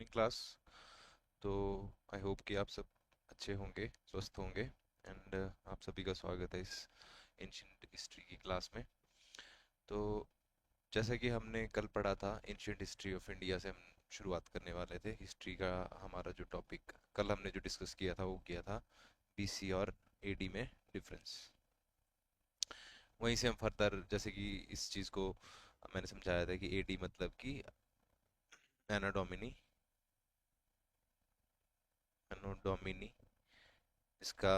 Morning class. तो I hope कि आप सब अच्छे होंगे, स्वस्थ होंगे। एंड आप सभी का स्वागत है इस एंशियंट हिस्ट्री की क्लास में। तो जैसा कि हमने कल पढ़ा था, एंशियंट हिस्ट्री ऑफ इंडिया से हम शुरुआत करने वाले थे। हिस्ट्री का हमारा जो टॉपिक कल हमने जो डिस्कस किया था वो किया था बीसी और एडी में डिफरेंस। वहीं से हम फर्दर, जैसे कि इस चीज़ को मैंने समझाया था कि एडी मतलब कि एना डोमिनी, एनो डोमिनी, इसका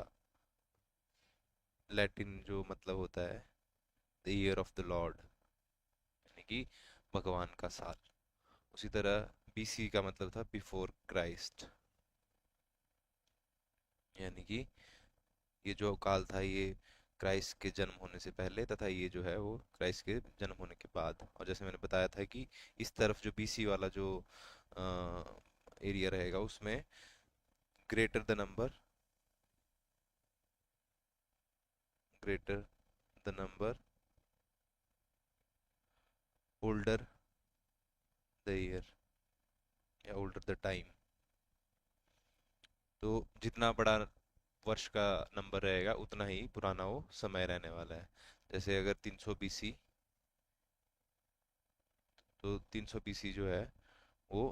लैटिन जो मतलब होता है the year of the Lord, यानी कि भगवान का साल। उसी तरह बीसी का मतलब था बिफोर क्राइस्ट, यानी कि ये जो काल था ये क्राइस्ट के जन्म होने से पहले, तथा ये जो है वो क्राइस्ट के जन्म होने के बाद। और जैसे मैंने बताया था कि इस तरफ जो बीसी वाला जो एरिया रहेगा उसमें greater the number, greater the number, older the year या ओल्डर द टाइम। तो जितना बड़ा वर्ष का नंबर रहेगा उतना ही पुराना वो समय रहने वाला है। जैसे अगर 300 बीसी, तो 300 बीसी जो है वो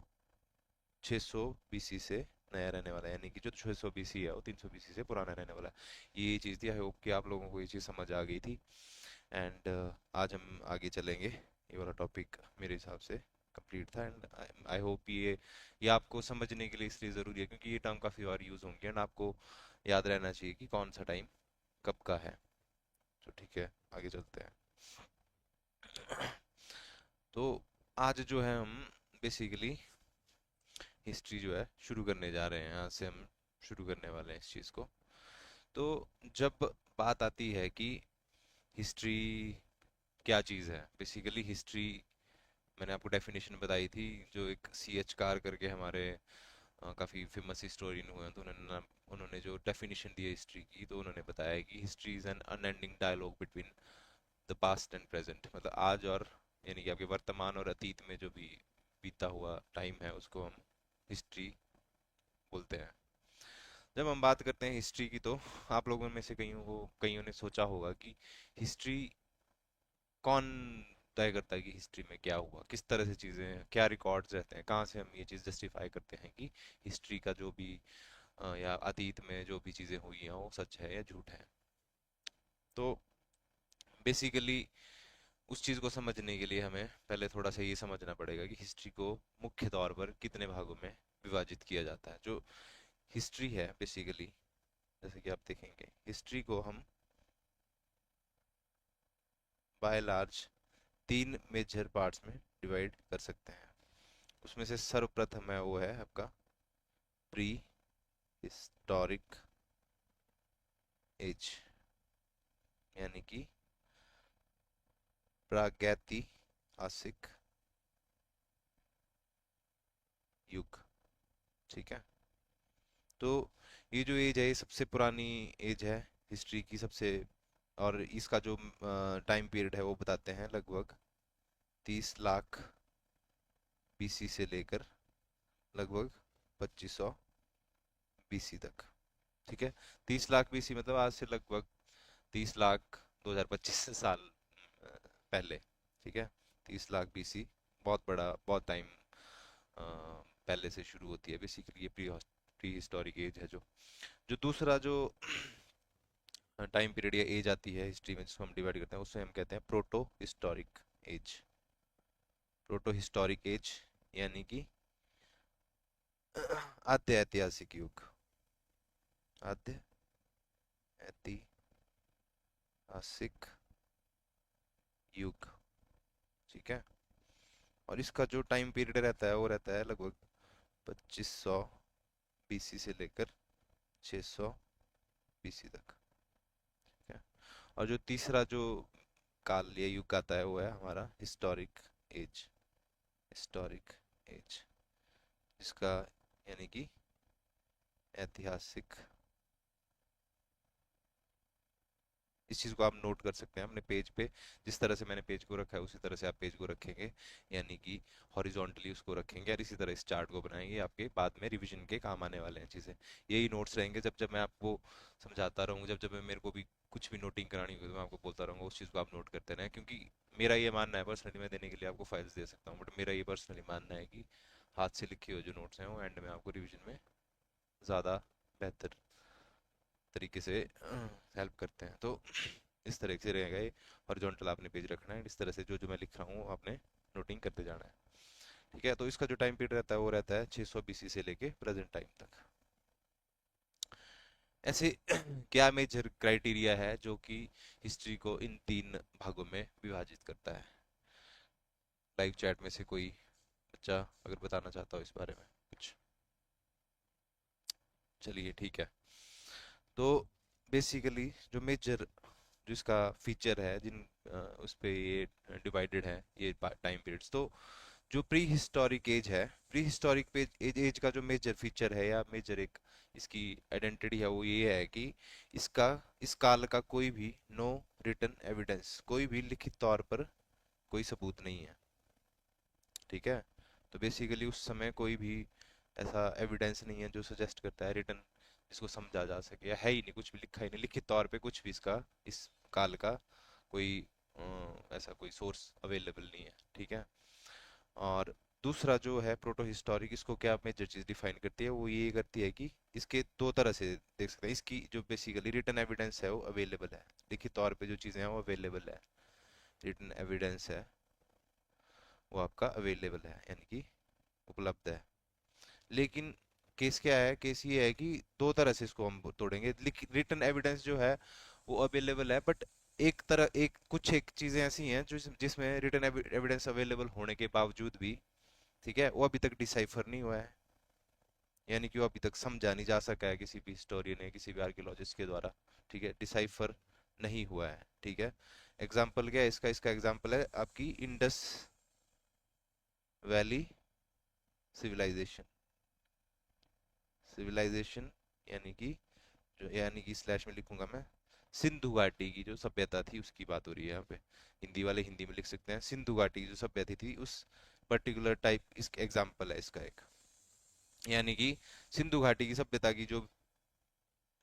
600 बीसी से नया रहने वाला है, यानी कि जो 600 बीसी है वो 300 बीसी से पुराना रहने वाला है। ये चीज़ थी। आई होप कि आप लोगों को ये चीज़ समझ आ गई थी। एंड आज हम आगे चलेंगे। ये वाला टॉपिक मेरे हिसाब से कंप्लीट था। एंड आई होप ये आपको समझने के लिए इसलिए ज़रूरी है क्योंकि ये टर्म काफ़ी बार यूज़ होंगे एंड आपको याद रहना चाहिए कि कौन सा टाइम कब का है। तो ठीक है, आगे चलते हैं। तो आज जो है हम बेसिकली हिस्ट्री जो है शुरू करने जा रहे हैं। आज से हम शुरू करने वाले हैं इस चीज़ को। तो जब बात आती है कि हिस्ट्री क्या चीज़ है, बेसिकली हिस्ट्री, मैंने आपको डेफिनेशन बताई थी। जो एक सी एच कार करके हमारे काफ़ी फेमस हिस्टोरियन हुए हैं, तो उन्होंने जो डेफिनेशन दी है हिस्ट्री की, तो उन्होंने बताया कि history is an unending dialogue between the past and present. मतलब आज और, यानी कि आपके वर्तमान और अतीत में जो भी बीता हुआ टाइम है उसको हम हिस्ट्री बोलते हैं। जब हम बात करते हैं हिस्ट्री की, तो आप लोगों में से कईयों ने सोचा होगा कि हिस्ट्री कौन तय करता है कि हिस्ट्री में क्या हुआ, किस तरह से चीज़ें, क्या रिकॉर्ड्स रहते हैं, कहाँ से हम ये चीज़ जस्टिफाई करते हैं कि हिस्ट्री का जो भी या अतीत में जो भी चीज़ें हुई हैं वो सच है या झूठ है। तो बेसिकली उस चीज़ को समझने के लिए हमें पहले थोड़ा सा ये समझना पड़ेगा कि हिस्ट्री को मुख्य तौर पर कितने भागों में विभाजित किया जाता है। जो हिस्ट्री है बेसिकली, जैसे कि आप देखेंगे, हिस्ट्री को हम बाय लार्ज तीन मेजर पार्ट्स में डिवाइड कर सकते हैं। उसमें से सर्वप्रथम है वो है आपका प्री हिस्टोरिक एज, यानी कि प्रागैतिहासिक युग। ठीक है। तो ये जो एज है ये सबसे पुरानी एज है हिस्ट्री की सबसे। और इसका जो टाइम पीरियड है वो बताते हैं लगभग 30 लाख बीसी से लेकर लगभग 2500 बीसी तक। ठीक है। 30 लाख बीसी मतलब आज से लगभग 30 लाख 2025 साल पहले। ठीक है। 30 लाख बीसी बहुत बड़ा, बहुत टाइम पहले से शुरू होती है बेसिकली। ये प्री हिस्टोरिक एज है। जो जो दूसरा जो टाइम पीरियड या एज आती है हिस्ट्री में जिसको हम डिवाइड करते हैं उसे हम कहते हैं proto historic age. Proto historic age यानी कि आद्य ऐतिहासिक युग, आद्य ऐतिहासिक युग। ठीक है। और इसका जो टाइम पीरियड रहता है वो रहता है लगभग 2500 बीसी से लेकर 600 बीसी तक। ठीक है। और जो तीसरा जो काल या युग आता है वो है हमारा हिस्टोरिक एज, हिस्टोरिक एज, जिसका यानी कि ऐतिहासिक इस चीज़ को आप नोट कर सकते हैं अपने पेज पे। जिस तरह से मैंने पेज को रखा है उसी तरह से आप पेज को रखेंगे, यानी कि हॉरिजॉन्टली उसको रखेंगे और इसी तरह इस चार्ट को बनाएंगे, आपके बाद में रिवीजन के काम आने वाले हैं चीज़ें। यही नोट्स रहेंगे, जब जब मैं आपको समझाता रहूँगा, जब जब मैं मेरे को भी कुछ भी नोटिंग करानी होगी तो मैं आपको बोलता रहूँगा, उस चीज़ को आप नोट करते रहें। क्योंकि मेरा ये मानना है, पर्सनली मैं देने के लिए आपको फाइल्स दे सकता हूँ, बट मेरा ये पर्सनली मानना है कि हाथ से लिखे हुए जो नोट्स हैं वो एंड में आपको रिवीजन में ज़्यादा बेहतर तरीके से हेल्प करते हैं। तो इस तरह से रहेगा ये। हॉरिजॉन्टल आपने पेज रखना है, इस तरह से जो जो मैं लिख रहा हूँ आपने नोटिंग करते जाना है। ठीक है, तो इसका जो टाइम पीरियड रहता है वो रहता है 600 बीसी से लेके प्रेजेंट टाइम तक। ऐसे क्या मेजर क्राइटेरिया है जो कि हिस्ट्री को इन तीन भागों में विभाजित करता है? लाइव चैट में से कोई बच्चा अगर बताना चाहता हो इस बारे में कुछ। चलिए ठीक है। तो बेसिकली जो मेजर, जो इसका फीचर है, उस पे ये डिवाइडेड है ये टाइम पीरियड्स। तो जो प्री हिस्टोरिक एज है, प्री हिस्टोरिक एज का जो मेजर फीचर है या मेजर एक इसकी आइडेंटिटी है वो ये है कि इसका, इस काल का कोई भी नो रिटन एविडेंस, कोई भी लिखित तौर पर कोई सबूत नहीं है। ठीक है, तो बेसिकली उस समय कोई भी ऐसा एविडेंस नहीं है जो सजेस्ट करता है रिटन, जिसको समझा जा सके, या है ही नहीं, कुछ भी लिखा ही नहीं लिखित तौर पे, कुछ भी इसका इस काल का कोई ऐसा कोई सोर्स अवेलेबल नहीं है। ठीक है, और दूसरा जो है प्रोटो हिस्टोरिक, इसको क्या मेजर चीज डिफाइन करती है, वो ये करती है कि इसके दो तरह से देख सकते हैं। इसकी जो बेसिकली रिटन एविडेंस है वो अवेलेबल है, लिखित तौर पे जो चीजें हैं वो अवेलेबल है, रिटन एविडेंस है वो आपका अवेलेबल है, यानी कि उपलब्ध है। लेकिन केस क्या है, केस ये है कि दो तरह से इसको हम तोड़ेंगे। रिटन एविडेंस जो है वो अवेलेबल है, बट एक तरह, एक कुछ एक चीजें ऐसी हैं जो जिसमें रिटन एविडेंस अवेलेबल होने के बावजूद भी, ठीक है, वो अभी तक डिसाइफर नहीं हुआ है, यानी कि वो अभी तक समझा नहीं जा सका है किसी भी हिस्टोरियन या किसी भी आर्कियोलॉजिस्ट के द्वारा। ठीक है, डिसाइफर नहीं हुआ है। ठीक है, एग्जाम्पल क्या है इसका, इसका एग्जाम्पल है आपकी इंडस वैली सिविलाइजेशन। सिविलाइजेशन यानी कि जो, यानी कि स्लैश में लिखूंगा मैं, सिंधु घाटी की जो सभ्यता थी उसकी बात हो रही है यहाँ पे। हिंदी वाले हिंदी में लिख सकते हैं, सिंधु घाटी की जो सभ्यता थी उस पर्टिकुलर टाइप, इसका एग्जाम्पल है इसका एक। यानी कि सिंधु घाटी की सभ्यता की जो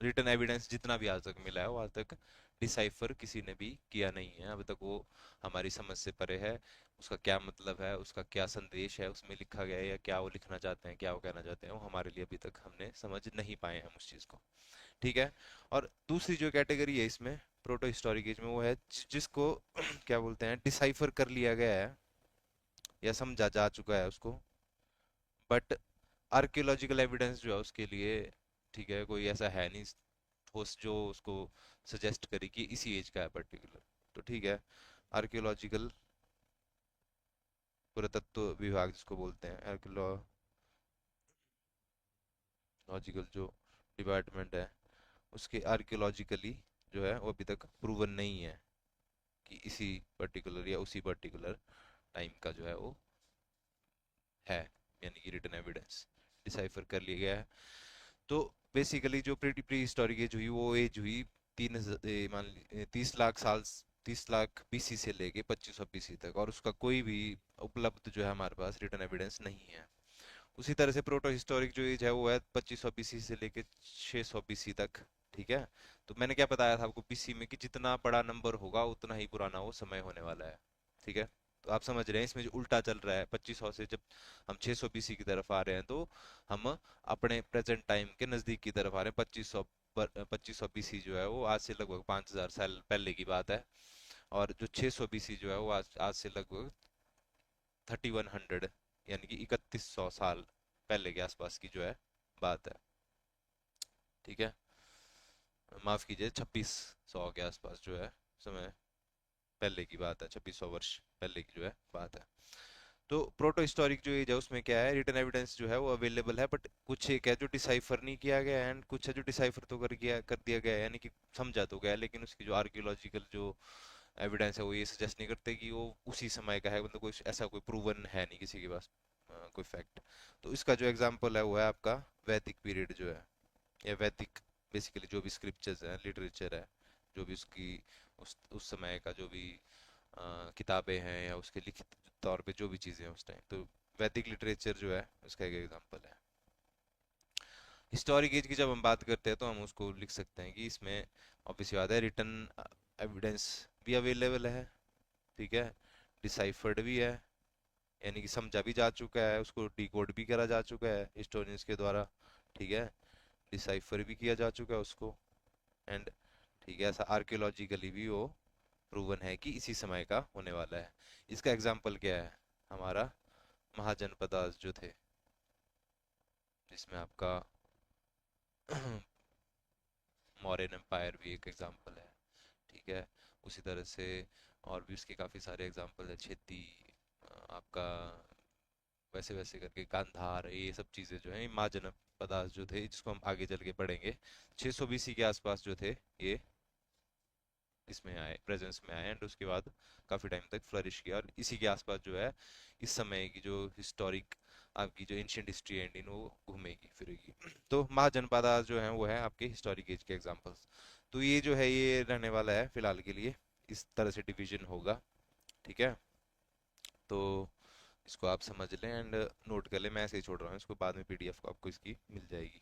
रिटन एविडेंस जितना भी आज तक मिला है वो आज तक डिसाइफर किसी ने भी किया नहीं है अब तक, वो हमारी समझ से परे है। उसका क्या मतलब है, उसका क्या संदेश है उसमें लिखा गया है, या क्या वो लिखना चाहते हैं, क्या वो कहना चाहते हैं, वो हमारे लिए अभी तक हमने समझ नहीं पाए हैं उस चीज को। ठीक है, और दूसरी जो कैटेगरी है इसमें प्रोटो हिस्टोरिक एज में, वो है जिसको क्या बोलते हैं, डिसाइफर कर लिया गया है या समझा जा चुका है उसको, बट आर्कियोलॉजिकल एविडेंस जो है उसके लिए, ठीक है, कोई ऐसा है नहीं ठोस जो उसको सजेस्ट करे कि इसी एज का है पर्टिकुलर। तो ठीक है, आर्कियोलॉजिकल पुरातत्व विभाग जिसको बोलते हैं, आर्कियोलॉजिकल जो डिपार्टमेंट है, उसके आर्कियोलॉजिकली जो है वो अभी तक प्रूवन नहीं है कि इसी पर्टिकुलर या उसी पर्टिकुलर टाइम का जो है वो है, यानी कि रिटन एविडेंस डिसाइफर कर लिया गया है। तो बेसिकली जो प्री हिस्टोरिक एज हुई वो एज हुई 30 लाख साल, 30 लाख बीसी से लेके 2500 बीसी तक, और उसका कोई भी उपलब्ध जो है हमारे पास रिटन एविडेंस नहीं है। उसी तरह से प्रोटो हिस्टोरिक जो एज है वो है 2500 बीसी से लेके 600 बीसी तक। ठीक है, तो मैंने क्या बताया था आपको बीसी में कि जितना बड़ा नंबर होगा उतना ही पुराना वो समय होने वाला है। ठीक है, तो आप समझ रहे हैं इसमें जो उल्टा चल रहा है, 2500 से जब हम 600 बीसी की तरफ आ रहे हैं तो हम अपने प्रेजेंट टाइम के नजदीक की तरफ आ रहे हैं। 2500 2500 बीसी जो है वो आज से लगभग 5000 साल पहले की बात है, और जो 600 बीसी जो है वो आज आज से लगभग 3100, यानी कि 3100 साल पहले के आसपास की जो है बात है। ठीक है, माफ कीजिए, 2600 के आसपास जो है समय पहले की बात है, 2600 वर्ष पहले की जो है बात है। तो प्रोटो हिस्टोरिक जो एज है उसमें क्या है, रिटन एविडेंस जो है वो अवेलेबल है, बट कुछ एक है जो डिसाइफर नहीं किया गया है, एंड कुछ है जो डिसाइफर तो कर दिया गया है, यानी कि समझा तो गया है, लेकिन उसकी जो आर्कियोलॉजिकल जो एविडेंस है वो ये सजेस्ट नहीं करते कि वो उसी समय का है, मतलब कोई ऐसा कोई प्रूवन है नहीं किसी के पास कोई फैक्ट। तो इसका जो एग्जांपल है वो है आपका वैदिक पीरियड जो है, या वैदिक बेसिकली जो भी स्क्रिप्चर्स हैं, लिटरेचर है, जो भी उसकी उस समय का जो भी किताबें हैं या उसके लिखित तौर पे जो भी चीज़ें हैं उस टाइम, तो वैदिक लिटरेचर जो है उसका एक एग्जांपल है। हिस्टोरिक एज की जब हम बात करते हैं तो हम उसको लिख सकते हैं कि इसमें ऑब्वियसली बात है, रिटन एविडेंस भी अवेलेबल है, ठीक है, डिसाइफर्ड भी है, यानी कि समझा भी जा चुका है, उसको डिकोड भी करा जा चुका है हिस्टोरियंस के द्वारा, ठीक है, डिसाइफर भी किया जा चुका है उसको, एंड ठीक है, ऐसा आर्कियोलॉजिकली भी वो प्रूवन है कि इसी समय का होने वाला है। इसका एग्जाम्पल क्या है? हमारा महाजनपदास जो थे, जिसमें आपका मौर्यन एम्पायर भी एक एग्जाम्पल है, ठीक है, उसी तरह से और भी उसके काफ़ी सारे एग्जाम्पल है, क्षेत्री, आपका वैसे वैसे करके गांधार, ये सब चीज़ें जो हैं महाजनपदास जो थे, जिसको हम आगे चल के पढ़ेंगे, 600 बीसी के आसपास जो थे, ये इसमें आए, प्रेजेंस में आए, एंड उसके बाद काफ़ी टाइम तक फ्लरिश किया, और इसी के आसपास जो है इस समय की जो हिस्टोरिक आपकी जो एंशियंट हिस्ट्री है इंडियन, वो घूमेगी फिरेगी। तो महाजनपदा जो है वो है आपके हिस्टोरिक एज के एग्जांपल्स। तो ये जो है ये रहने वाला है फिलहाल के लिए, इस तरह से डिवीजन होगा, ठीक है। तो इसको आप समझ लें एंड नोट कर लें, मैं ऐसे ही छोड़ रहा हूँ इसको, बाद में पीडीएफ को आपको इसकी मिल जाएगी।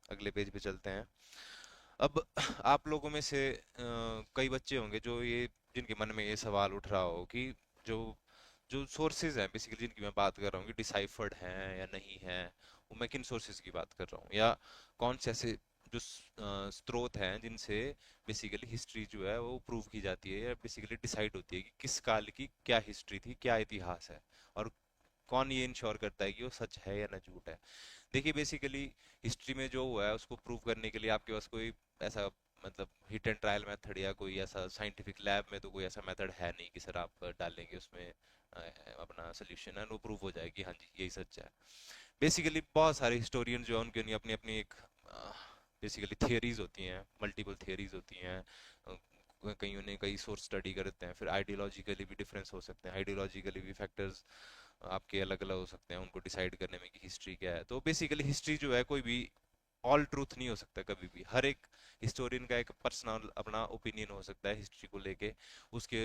अगले पेज पे चलते हैं। अब आप लोगों में से कई बच्चे होंगे जो ये, जिनके मन में ये सवाल उठ रहा हो कि जो जो सोर्सेज हैं बेसिकली जिनकी मैं बात कर रहा हूँ कि डिसाइफर्ड हैं या नहीं हैं, वो मैं किन सोर्सेज की बात कर रहा हूँ, या कौन से ऐसे जो स्रोत हैं जिनसे बेसिकली हिस्ट्री जो है वो प्रूव की जाती है या बेसिकली डिसाइड होती है कि किस काल की क्या हिस्ट्री थी, क्या इतिहास है, और कौन ये इंश्योर करता है कि वो सच है या ना झूठ है। देखिए बेसिकली हिस्ट्री में जो हुआ है उसको प्रूव करने के लिए आपके पास कोई ऐसा मतलब हिट एंड ट्रायल मेथड या कोई ऐसा साइंटिफिक लैब में तो कोई ऐसा मेथड है नहीं कि सर आप डालेंगे उसमें अपना सोल्यूशन है वो प्रूव हो जाएगी हाँ जी यही सच है। बेसिकली बहुत सारे हिस्टोरियन जो है उनकी अपनी अपनी अपनी एक बेसिकली थियरीज होती हैं, मल्टीपल थियरीज होती हैं, कईयों ने कई सोर्स स्टडी करते हैं, फिर आइडियोलॉजिकली भी डिफरेंस हो सकते हैं, आइडियोलॉजिकली भी फैक्टर्स आपके अलग अलग हो सकते हैं उनको डिसाइड करने में कि हिस्ट्री क्या है। तो बेसिकली हिस्ट्री जो है कोई भी ऑल ट्रूथ नहीं हो सकता कभी भी, हर एक हिस्टोरियन का एक पर्सनल अपना ओपिनियन हो सकता है हिस्ट्री को लेके, उसके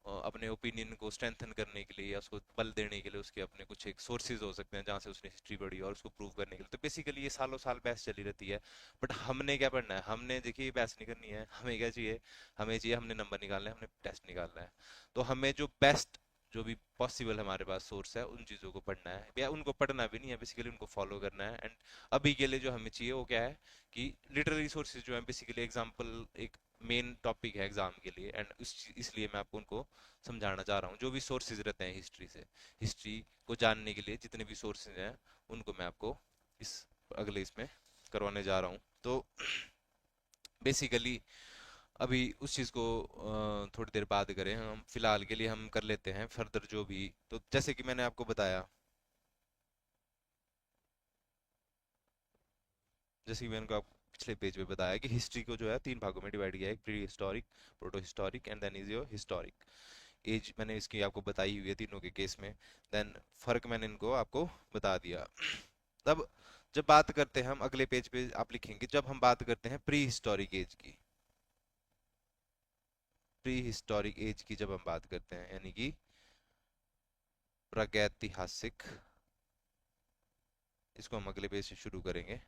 अपने ओपिनियन को स्ट्रेंथन करने के लिए या उसको बल देने के लिए उसके अपने कुछ एक सोर्सेज हो सकते हैं जहाँ से उसने हिस्ट्री पढ़ी और उसको प्रूव करने के लिए। तो बेसिकली ये सालों साल बहस चली रहती है, बट हमने क्या पढ़ना है, हमने देखिए बहस नहीं करनी है, हमें क्या चाहिए, हमें चाहिए हमने नंबर निकालना है, हमने टेस्ट निकालना है। तो हमें जो बेस्ट जो भी पॉसिबल हमारे पास सोर्स है उन चीज़ों को पढ़ना है, या उनको पढ़ना भी नहीं है बेसिकली उनको फॉलो करना है। एंड अभी के लिए जो हमें चाहिए वो क्या है कि लिटरेरी सोर्सेज जो है बेसिकली एग्जांपल एक मेन टॉपिक है एग्जाम के लिए, एंड इसलिए मैं आपको उनको समझाना चाह रहा हूँ। जो भी सोर्सेज रहते हैं हिस्ट्री से, हिस्ट्री को जानने के लिए जितने भी सोर्सेज हैं उनको मैं आपको इस अगले इसमें करवाने जा रहा हूँ। तो बेसिकली अभी उस चीज़ को थोड़ी देर बाद करें, हम फिलहाल के लिए हम कर लेते हैं फर्दर जो भी। तो जैसे कि मैंने आपको बताया, जैसे कि मैंने आपको पिछले पेज पे बताया कि हिस्ट्री को जो है तीन भागों में डिवाइड किया है, एक pre historic, proto historic and then is your historic. Age मैंने इसकी आपको बताई हुई है तीनों के केस में, देन फर्क मैंने इनको आपको बता दिया। तब जब बात करते हैं हम, अगले पेज पे आप लिखेंगे, जब हम बात करते हैं प्री हिस्टोरिक एज की, प्री हिस्टोरिक एज की जब हम बात करते हैं यानी कि प्रागैतिहासिक, इसको हम अगले पेज से शुरू करेंगे,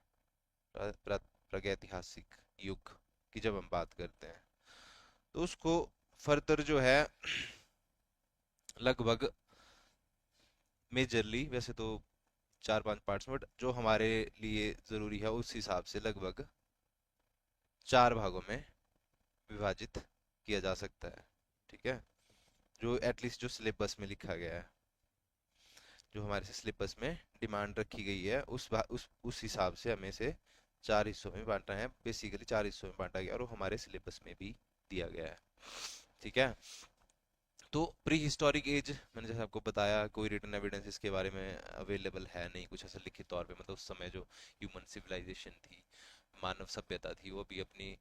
प्रागैतिहासिक युग की जब हम बात करते हैं तो उसको फर्दर जो है लगभग मेजरली वैसे तो चार पांच पार्ट्स में, बट जो हमारे लिए जरूरी है उस हिसाब से लगभग चार भागों में विभाजित किया जा सकता है, ठीक है, जो एटलीस्ट जो सिलेबस में लिखा गया है, जो हमारे से सिलेबस में डिमांड रखी गई है उस हिसाब से हमें से चार हिस्सों में बांटना है, बेसिकली चार हिस्सों में बांटा गया और वो हमारे सिलेबस में भी दिया गया है, ठीक है। तो प्री हिस्टोरिक एज मैंने जैसे आपको बताया कोई रिटन एविडेंस इसके बारे में अवेलेबल है नहीं, कुछ ऐसा लिखित तौर पे, मतलब उस समय जो ह्यूमन सिविलाइजेशन थी, मानव सभ्यता थी, वो भी अपनी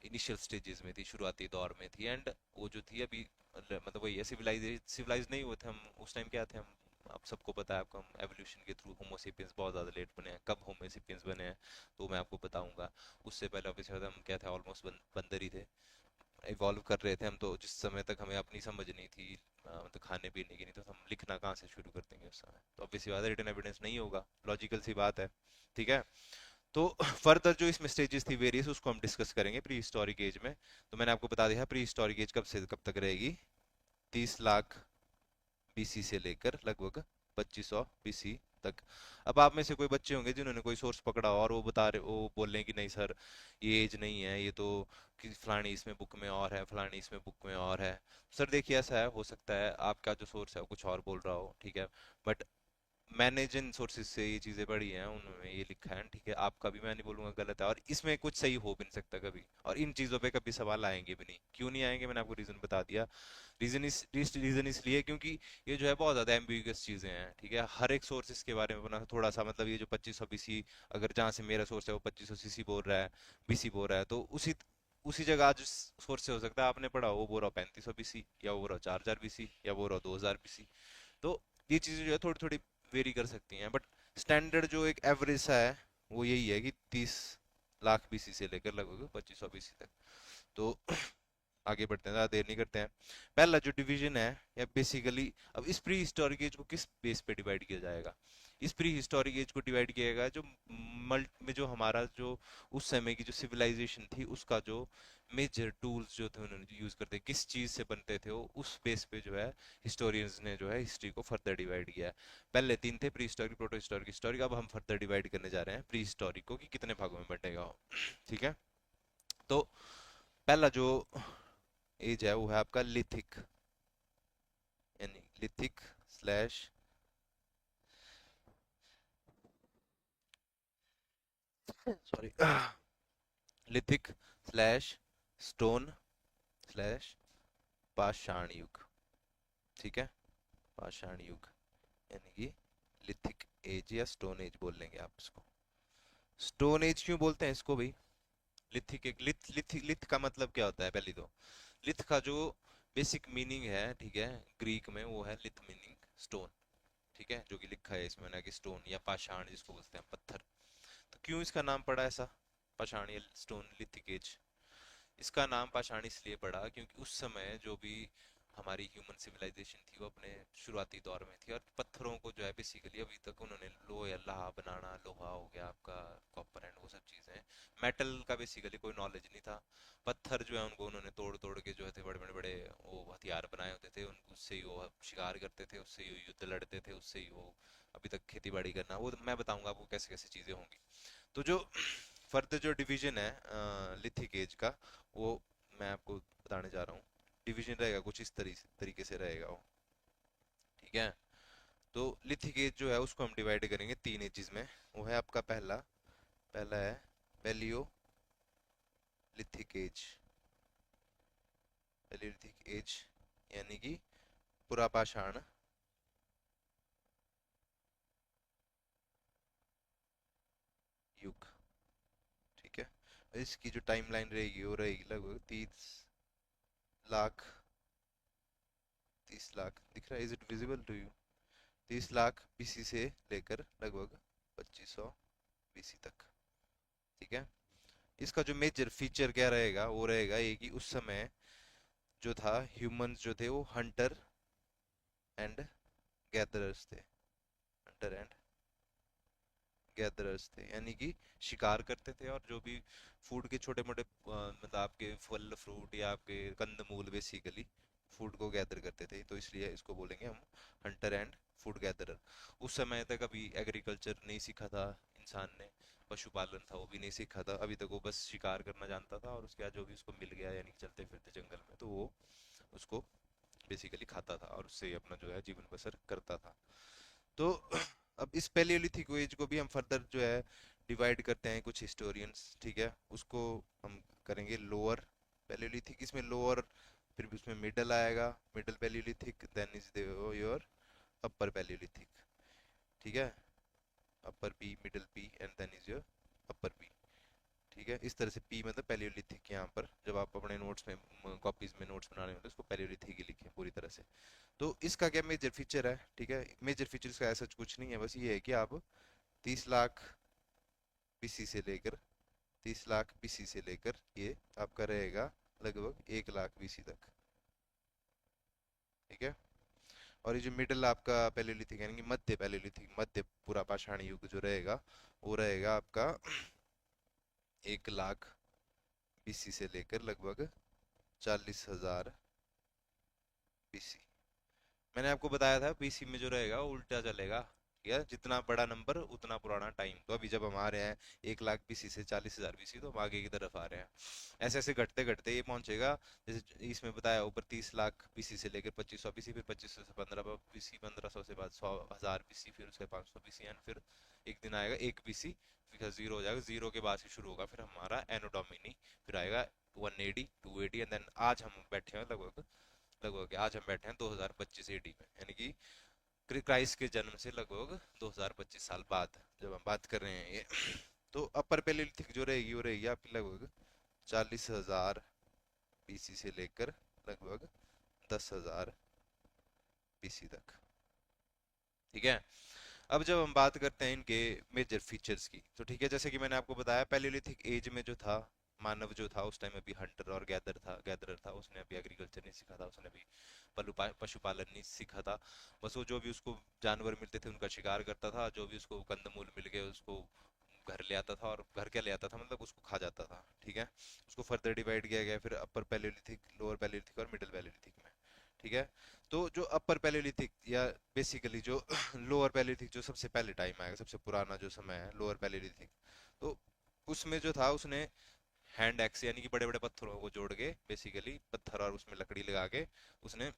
इनिशियल स्टेजेस में थी, शुरुआती दौर में थी, एंड वो जो थी अभी मतलब वही है, सिविलाइज नहीं हुए थे हम उस टाइम, क्या थे हम, आप सबको पता है, आपको हम एवोल्यूशन के थ्रू होमोसेपियंस बहुत ज़्यादा लेट बने हैं, कब होमोसेपियंस बने हैं तो मैं आपको बताऊंगा। उससे पहले ऑब्वियसली हम क्या थे, ऑलमोस्ट बंदर ही थे, इवॉल्व कर रहे थे हम, तो जिस समय तक हमें अपनी समझ नहीं थी मतलब खाने पीने की, नहीं तो हम लिखना कहाँ से शुरू कर देंगे उस समय, तो ऑब्वियसली बात है रिटन एविडेंस नहीं होगा, लॉजिकल सी बात है। ठीक है। तो फर्दर जो इसमें स्टेजेस थी वेरियस, उसको हम डिस्कस करेंगे प्री हिस्टोरिक एज में। तो मैंने आपको बता दिया प्री हिस्टोरिक एज कब से कब तक रहेगी, 30 लाख बीसी से लेकर लगभग 2500 बीसी तक। अब आप में से कोई बच्चे होंगे जिन्होंने कोई सोर्स पकड़ा और वो बता रहे, वो बोल रहे हैं कि नहीं सर ये एज नहीं है, ये तो कि फलानी इसमें बुक में और है, फलानी इसमें बुक में और है। सर देखिए ऐसा है, हो सकता है आपका जो सोर्स है वो कुछ और बोल रहा हो, ठीक है, बट मैंने जिन सोर्सेज से ये चीज़ें पढ़ी हैं उनमें ये लिखा है, ठीक है, आपका भी मैं नहीं बोलूंगा गलत है, और इसमें कुछ सही हो भी नहीं सकता कभी, और इन चीज़ों पे कभी सवाल आएंगे भी नहीं। क्यों नहीं आएंगे, मैंने आपको रीज़न बता दिया। रीज़न इसलिए क्योंकि ये जो है बहुत ज़्यादा एम्बिगुअस चीज़ें हैं, ठीक है, हर एक सोर्स इसके बारे में बना थोड़ा सा, मतलब ये जो 2500 बीसी, अगर जहाँ से मेरा सोर्स है वो 2500 सीसी बोल रहा है, बीसी बोल रहा है, तो उसी उसी जगह आज सोर्स से हो सकता है आपने पढ़ा वो बोल रहा 3500 बीसी, या वो बोल रहा 4000 बीसी, या बोल रहा 2000 बीसी। तो ये चीज़ें जो है थोड़ी थोड़ी वेरी कर सकती हैं, बट स्टैंडर्ड जो एक एवरेज सा है वो यही है कि 30 लाख बीसी से लेकर लगभग 2500 बीसी तक। तो आगे बढ़ते हैं, ज़्यादा देर नहीं करते हैं। पहला जो डिवीजन है, या बेसिकली अब इस प्री हिस्टोरिक एज को किस बेस पे डिवाइड किया जाएगा, इस प्री हिस्टोरिक एज को डिवाइड किया जाएगा जो मल्ट में जो हमारा जो उस समय की जो सिविलाइजेशन थी उसका जो मेजर टूल्स जो थे उन्होंने यूज करते किस चीज से बनते थे वो, उस बेस पे जो है हिस्टोरियंस ने जो है हिस्ट्री को फर्दर डिवाइड किया है। पहले तीन थे, pre historic, proto historic, historic, अब हम फर्दर डिवाइड करने जा रहे हैं प्री हिस्टोरिक को कि कितने भागों में बंटेगा वो। ठीक है। तो पहला जो एज है वो है आपका लिथिक, यानी lithic slash sorry lithic slash stone slash पाषाण युग। ठीक है, पाषाण युग, यानी कि लिथिक एज या स्टोन एज बोल लेंगे आप इसको। स्टोन एज क्यों बोलते हैं इसको भाई, लिथिक एक लिथ का मतलब क्या होता है, पहले तो लिथ का जो बेसिक मीनिंग है, ठीक है, ग्रीक में वो है लिथ मीनिंग स्टोन, ठीक है, जो कि लिखा है इसमें ना कि स्टोन या पाषाण जिसको बोलते हैं पत्थर। तो क्यों इसका नाम पड़ा ऐसा, पाषाण या स्टोन लिथिक एज। इसका नाम पाषाण इसलिए पड़ा क्योंकि उस समय जो भी हमारी ह्यूमन सिविलाइजेशन थी वो अपने शुरुआती दौर में थी, और पत्थरों को जो है बेसिकली अभी तक उन्होंने लोहा, लोहा बनाना, लोहा हो गया आपका, कॉपर एंड वो सब चीजें, मेटल का बेसिकली कोई नॉलेज नहीं था। पत्थर जो है उनको उन्होंने तोड़ तोड़ के जो है बड़े बड़े बड़े वो हथियार बनाए होते थे, उनको उससे ही वो शिकार करते थे, उससे ही वो युद्ध लड़ते थे, उससे ही वो अभी तक खेती बाड़ी करना, वो मैं बताऊंगा आपको कैसे कैसे चीजें होंगी। तो जो फर्दर जो डिवीजन है लिथिक एज का, वो मैं आपको बताने जा रहा हूँ। डिवीजन रहेगा कुछ इस तरीके से रहेगा वो। ठीक है। तो लिथिक एज जो है उसको हम डिवाइड करेंगे तीन एजेस में। वो है आपका पहला, पहला है palaeo lithic age, palaeolithic age, यानी कि पुरापाषाण युग। ठीक है। इसकी जो टाइमलाइन रहेगी वो रहेगी लगभग 30 लाख, 30 लाख दिख रहा है, is it visible to you, 30 lakh BC से लेकर लगभग 2500 बीसी तक। ठीक है। इसका जो मेजर फीचर क्या रहेगा, वो रहेगा ये कि उस समय जो था ह्यूमंस जो थे वो हंटर एंड गैदरर्स थे, हंटर एंड गैदरर्स थे, यानी कि शिकार करते थे, और जो भी फूड के छोटे मोटे मतलब आपके फल फ्रूट या आपके कंदमूल बेसिकली फूड को गैदर करते थे, तो इसलिए इसको बोलेंगे हम हंटर एंड फूड गैदरर। उस समय तक अभी एग्रीकल्चर नहीं सीखा था इंसान ने, पशुपालन था वो भी नहीं सीखा था, अभी तक वो बस शिकार करना जानता था, और उसके बाद जो भी उसको मिल गया यानी कि चलते फिरते जंगल में तो वो उसको बेसिकली खाता था और उससे ही अपना जो है जीवन बसर करता था। तो अब इस पैलियोलिथिक एज को भी हम फर्दर जो है डिवाइड करते हैं कुछ हिस्टोरियंस, ठीक है, उसको हम करेंगे लोअर पैलियोलिथिक, इसमें लोअर, फिर भी उसमें मिडल आएगा, middle palaeolithic, then is your upper palaeolithic. ठीक है, upper P, middle P and then is your upper P. ठीक है, इस तरह से पी मतलब पैलियोलिथिक, यहाँ पर जब आप अपने नोट्स में कॉपीज में नोट्स बनाने होते हैं उसको पैलियोलिथिक ही लिखें पूरी तरह से। तो इसका क्या मेजर फीचर है, ठीक है, मेजर फीचर इसका ऐसा कुछ नहीं है, बस ये है कि आप 30 लाख बीसी से लेकर 30 लाख बीसी से लेकर ये आपका रहेगा लगभग 1 लाख BC तक। ठीक है। और ये जो मिडिल आपका पैलेलिथिक यानी कि मध्य पैलेलिथिक, मध्य पूरा पाषाण युग जो रहेगा, वो रहेगा आपका 1 लाख BC से लेकर लगभग 40,000 BC। मैंने आपको बताया था बीसी में जो रहेगा वो उल्टा चलेगा, या जितना बड़ा नंबर उतना पुराना टाइम। तो अभी जब हम आ रहे हैं 1 लाख BC से 40,000 BC, तो हम आगे की तरफ आ रहे हैं। ऐसे ऐसे घटते घटते ये पहुंचेगा, जैसे इसमें बताया ऊपर 30 लाख BC से लेकर 2500 BC, फिर 2500 से 1500 BC, 1500 से बाद 100,000 BC, फिर उसके 500 BC, एंड फिर एक दिन आएगा 1 BC, फिर जीरो हो जाएगा, जीरो के बाद से शुरू होगा फिर हमारा एनो डोमिनी, फिर आएगा 180 280, एंड देन आज हम बैठे हैं लगभग लगभग आज हम बैठे हैं 2025 AD में, यानी कि क्राइस्ट के जन्म से लगभग 2025 साल बाद जब हम बात कर रहे हैं ये। तो अपर पैलेलिथिक जो रहेगी वो रहेगी आपकी लगभग 40,000 BC से लेकर लगभग 10,000 BC तक। ठीक है। अब जब हम बात करते हैं इनके मेजर फीचर्स की, तो ठीक है, जैसे कि मैंने आपको बताया पैलेलिथिक एज में जो था मानव जो था उस टाइम अभी हंटर और गैदरर था, उसने अभी एग्रीकल्चर नहीं सीखा था, उसने अभी पशुपालन नहीं सीखा था। बस वो जो भी उसको जानवर मिलते थे उनका शिकार करता था, जो भी उसको कंदमूल मिल गए उसको घर ले आता था, और घर क्या ले आता था मतलब उसको खा जाता था। ठीक है। उसको फर्दर डिवाइड किया गया फिर अपर पैलेलिथिक, लोअर पैलेलिथिक और मिडिल पैलेलिथिक में। ठीक है। तो जो अपर पैलेलिथिक या बेसिकली जो लोअर पैलेलिथिक, जो सबसे पहले टाइम आएगा, सबसे पुराना जो समय है लोअर पैलेलिथिक, तो उसमें जो था उसने हैंड एक्स यानी कि बड़े बड़े पत्थरों को जोड़ के, बेसिकली पत्थर और उसमें लकड़ी लगा के उसने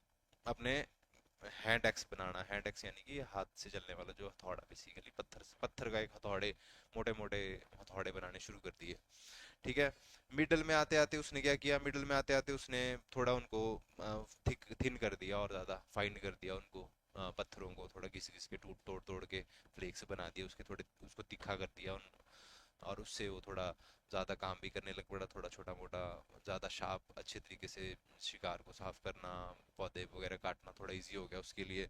अपने हैंड एक्स बनाना, हैंड एक्स यानी कि हाथ से चलने वाला जो हथौड़ा, बेसिकली पत्थर का एक हथौड़े, मोटे मोटे हथौड़े बनाने शुरू कर दिए। ठीक है। मिडल में आते आते उसने क्या किया, मिडल में आते आते उसने थोड़ा उनको थिक थिन कर दिया और ज़्यादा फाइन कर दिया उनको, पत्थरों को थोड़ा घिस घिस के टूट तोड़ तोड़ के फ्लेक्स बना दिए उसके, थोड़े उसको तीखा कर दिया और उससे वो थोड़ा ज़्यादा काम भी करने लग पड़ा, थोड़ा छोटा मोटा, ज़्यादा शार्प, अच्छे तरीके से शिकार को साफ करना, पौधे वगैरह काटना थोड़ा इजी हो गया उसके लिए।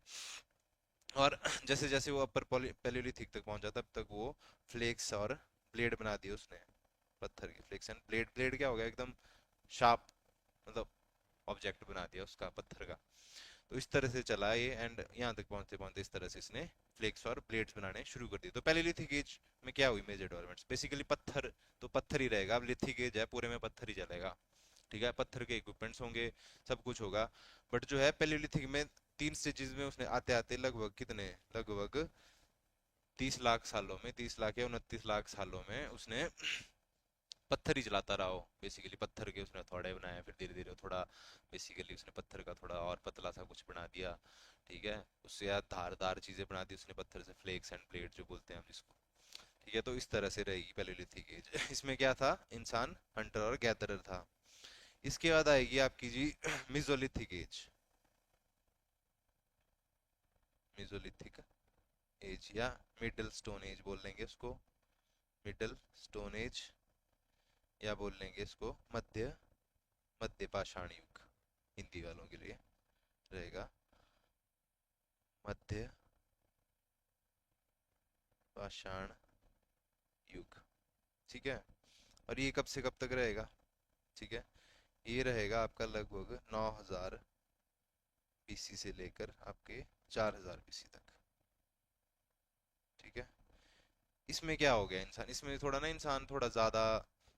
और जैसे जैसे वो अपर पैलेलिथिक तक पहुंचा तब तक वो फ्लेक्स और ब्लेड बना दिए उसने, पत्थर के फ्लेक्स एंड ब्लेड, ब्लेड क्या हो गया एकदम शार्प, मतलब ऑब्जेक्ट बना दिया उसका पत्थर का। तो इस तरह से चला ये, एंड यहाँ तक पहुंचते पहुंचते इस तरह से इसने फ्लेक्स और ब्लेड्स बनाने शुरू कर दिए। तो पैलेलिथिक एज में क्या हुई मेजर डेवलपमेंट्स, बेसिकली पत्थर तो पत्थर ही रहेगा, अब लिथिक एज है पूरे में पत्थर ही चलेगा। ठीक है। पत्थर के इक्विपमेंट्स होंगे, सब कुछ होगा। बट जो है पैलेलिथिक में 3 स्टेजेस में उसने आते आते लगभग कितने, लगभग 30 लाख सालों में, 30 लाख या 29 लाख सालों में उसने पत्थर ही चलाता रहा हो, बेसिकली पत्थर के उसने हथौड़े बनाए, फिर धीरे धीरे थोड़ा बेसिकली उसने पत्थर का थोड़ा और पतला सा कुछ बना दिया। ठीक है। उससे यार धारदार चीजें बना दी उसने पत्थर से, फ्लेक्स एंड ब्लेड जो बोलते हैं हम जिसको। ठीक है। तो इस तरह से रहेगी पैलेलिथिक एज। इसमें क्या था, इंसान हंटर और गैदरर था। इसके बाद आएगी आपकी जी मिजोलिथिक एज, मिजोलिथिक एज या मिडल स्टोन एज बोल लेंगे इसको, मिडल स्टोन एज, या बोल लेंगे इसको मध्य मध्य पाषाण युग, हिंदी वालों के लिए रहेगा मध्य पाषाण युग। ठीक है। और ये कब से कब तक रहेगा, ठीक है, ये रहेगा आपका लगभग 9,000 BC से लेकर आपके 4,000 BC तक। ठीक है। इसमें क्या हो गया, इंसान इसमें थोड़ा ना, इंसान थोड़ा ज्यादा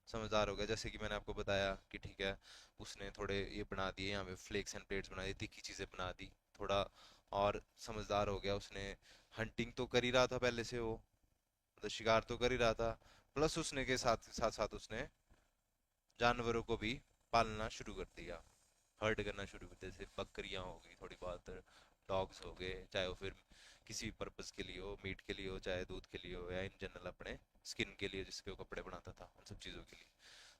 समझदार हो गया, जैसे कि मैंने आपको बताया कि ठीक है, उसने थोड़े ये बना दिए यहाँ पे फ्लेक्स एंड प्लेट्स बना दी, तीखी चीजें बना दी, थोड़ा और समझदार हो गया। उसने हंटिंग तो कर ही रहा था पहले से वो, मतलब शिकार तो कर ही रहा था, प्लस उसने के साथ साथ साथ उसने जानवरों को भी पालना शुरू कर दिया, हर्ड करना शुरू कर दिया, जैसे बकरियां हो गई थोड़ी बहुत, डॉग्स हो गए, चाहे वो फिर किसी पर्पस के लिए हो, मीट के लिए हो, चाहे दूध के लिए हो, या इन जनरल अपने स्किन के लिए जिसके वो कपड़े बनाता था, उन सब चीज़ों के लिए।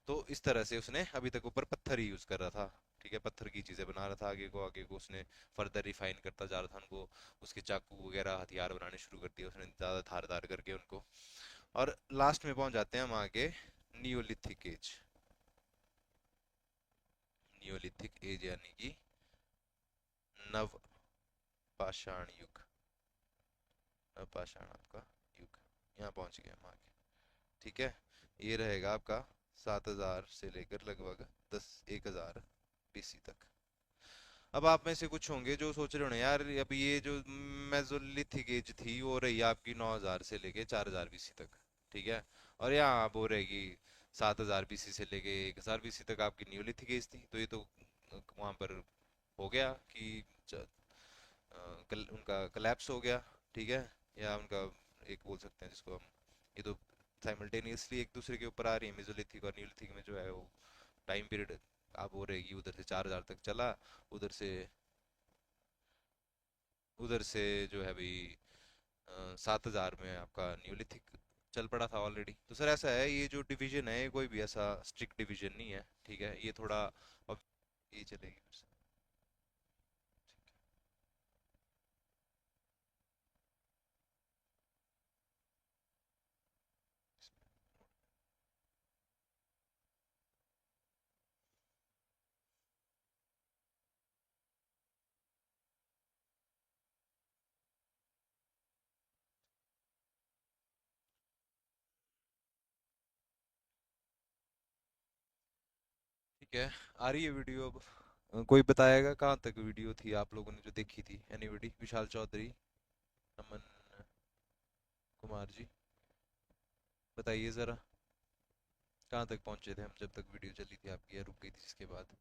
तो इस तरह से उसने अभी तक ऊपर पत्थर ही यूज कर रहा था। ठीक है। पत्थर की चीजें बना रहा था, आगे को उसने फर्दर रिफाइन करता जा रहा था उनको, उसके चाकू वगैरह हथियार बनाने शुरू कर दिए उसने ज्यादा धारदार करके उनको। और लास्ट में पहुंच जाते हैं हम आगे, नियोलिथिक एज, नियोलिथिक एज यानी कि नव पाषाण युग, नव पाषाण आपका युग, यहाँ पहुंच गए हम आगे। ठीक है। ये रहेगा आपका 7000 से लेकर लगभग 10 1000 BC तक। अब आप में से कुछ होंगे जो सोच रहे हो ना यार, अब ये जो मेसोलिथिक एज थी वो रही आपकी 9000 से लेके 4000 BC तक, ठीक है। और यहाँ आप वो रहेगी 7000 BC से लेके 1000 BC तक आपकी न्यूलिथिक एज थी। तो ये तो वहां पर हो गया कि उनका कलेप्स हो गया, ठीक है। या उनका एक बोल सकते हैं जिसको हम, ये तो साइमल्टेनियसली एक दूसरे के ऊपर आ रही है। मेसोलिथिक और न्यूलिथिक में जो है वो टाइम पीरियड आप वो रहेगी, उधर से 4000 तक चला, उधर से उधर से जो है भाई 7000 में आपका न्यूलिथिक चल पड़ा था ऑलरेडी। तो सर ऐसा है, ये जो डिवीजन है ये कोई भी ऐसा स्ट्रिक्ट डिवीजन नहीं है, ठीक है। ये थोड़ा अब ये चलेगी फिर से। ठीक है, आ रही है वीडियो अब। कोई बताएगा कहाँ तक वीडियो थी आप लोगों ने जो देखी थी? एनीबॉडी? विशाल चौधरी, अमन कुमार जी, बताइए जरा, कहाँ तक पहुंचे थे हम जब तक वीडियो चली थी आपकी, या रुक गई थी इसके बाद?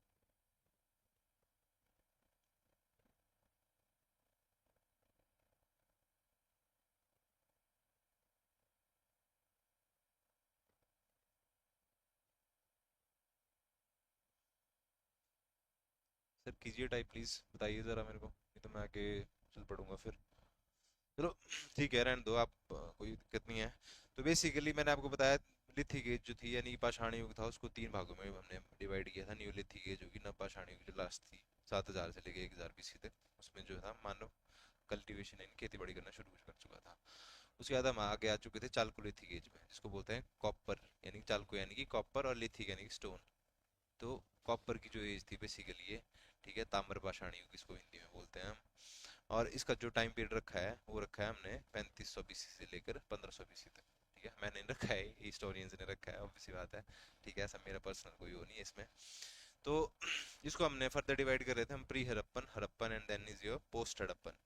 सर कीजिए टाइप प्लीज, बताइए जरा मेरे को, नहीं तो मैं आके चल पड़ूंगा फिर। चलो ठीक है, रहने दो आप, कोई दिक्कत नहीं है। तो बेसिकली मैंने आपको बताया, लिथिक एज जो थी यानी पाषाण युग था, उसको तीन भागों में हमने डिवाइड किया था। न्यूलिथिक एज होगी, नव पाषाण युग जो लास्ट थी 7000 से लेके 1000 BC तक, उसमें जो था मानव कल्टीवेशन यानी खेती बाड़ी करना शुरू कर चुका था। उसके बाद हम आगे आ चुके थे चालकोलिथिक एज में, जिसको बोलते हैं कॉपर, यानी चालको यानी कि कॉपर, और लिथिक यानी कि स्टोन। तो कॉपर की जो एज थी बेसिकली ये, ठीक है, ताम्र पाषाण युग इसको हिंदी में बोलते हैं हम। और इसका जो टाइम पीरियड रखा है वो रखा है हमने 3500 BC से लेकर 1500 BC तक, ठीक है। मैंने नहीं रखा है, हिस्टोरियंस ने रखा है, ऑब्वियस सी बात है, ठीक है। ऐसा मेरा पर्सनल कोई वो नहीं है इसमें। तो इसको हमने फर्दर डिवाइड कर रहे थे हम, pre Harappan, Harappan, and then is your post Harappan,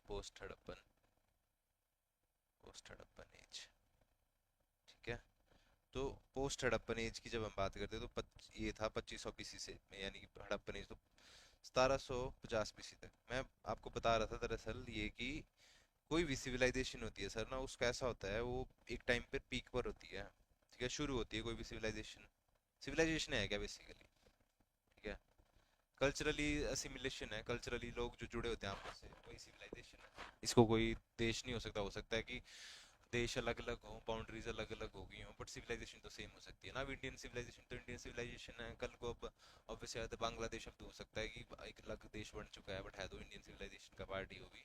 post Harappan, post Harappan age, ठीक है। तो पोस्ट हड़प्पन एज की जब हम बात करते हैं तो ये था 2500 BC से, यानी कि हड़प्पन एज तो 1750 BC तक। मैं आपको बता रहा था दरअसल ये कि कोई भी सिविलाइजेशन होती है सर ना, उसका ऐसा होता है वो एक टाइम पे पीक पर होती है, ठीक है, शुरू होती है कोई भी सिविलाइजेशन। सिविलाइजेशन है क्या बेसिकली, ठीक है। कल्चरली असिमिलेशन है, कल्चरली लोग जो जुड़े होते हैं आपस से, वही सिविलाइजेशन है। इसको कोई देश नहीं हो सकता है कि देश अलग अलग हो, बाउंड्रीज अलग अलग हो गई हो, बट सिविलाइजेशन तो सेम हो सकती है ना। अब इंडियन सिविलाइजेशन तो इंडियन सिविलाइजेशन है, कल को अब ऑब्वियसली बांग्लादेश अब तो हो सकता है कि एक अलग देश बन चुका है, बट है तो इंडियन सिविलाइजेशन का पार्ट ही होगी।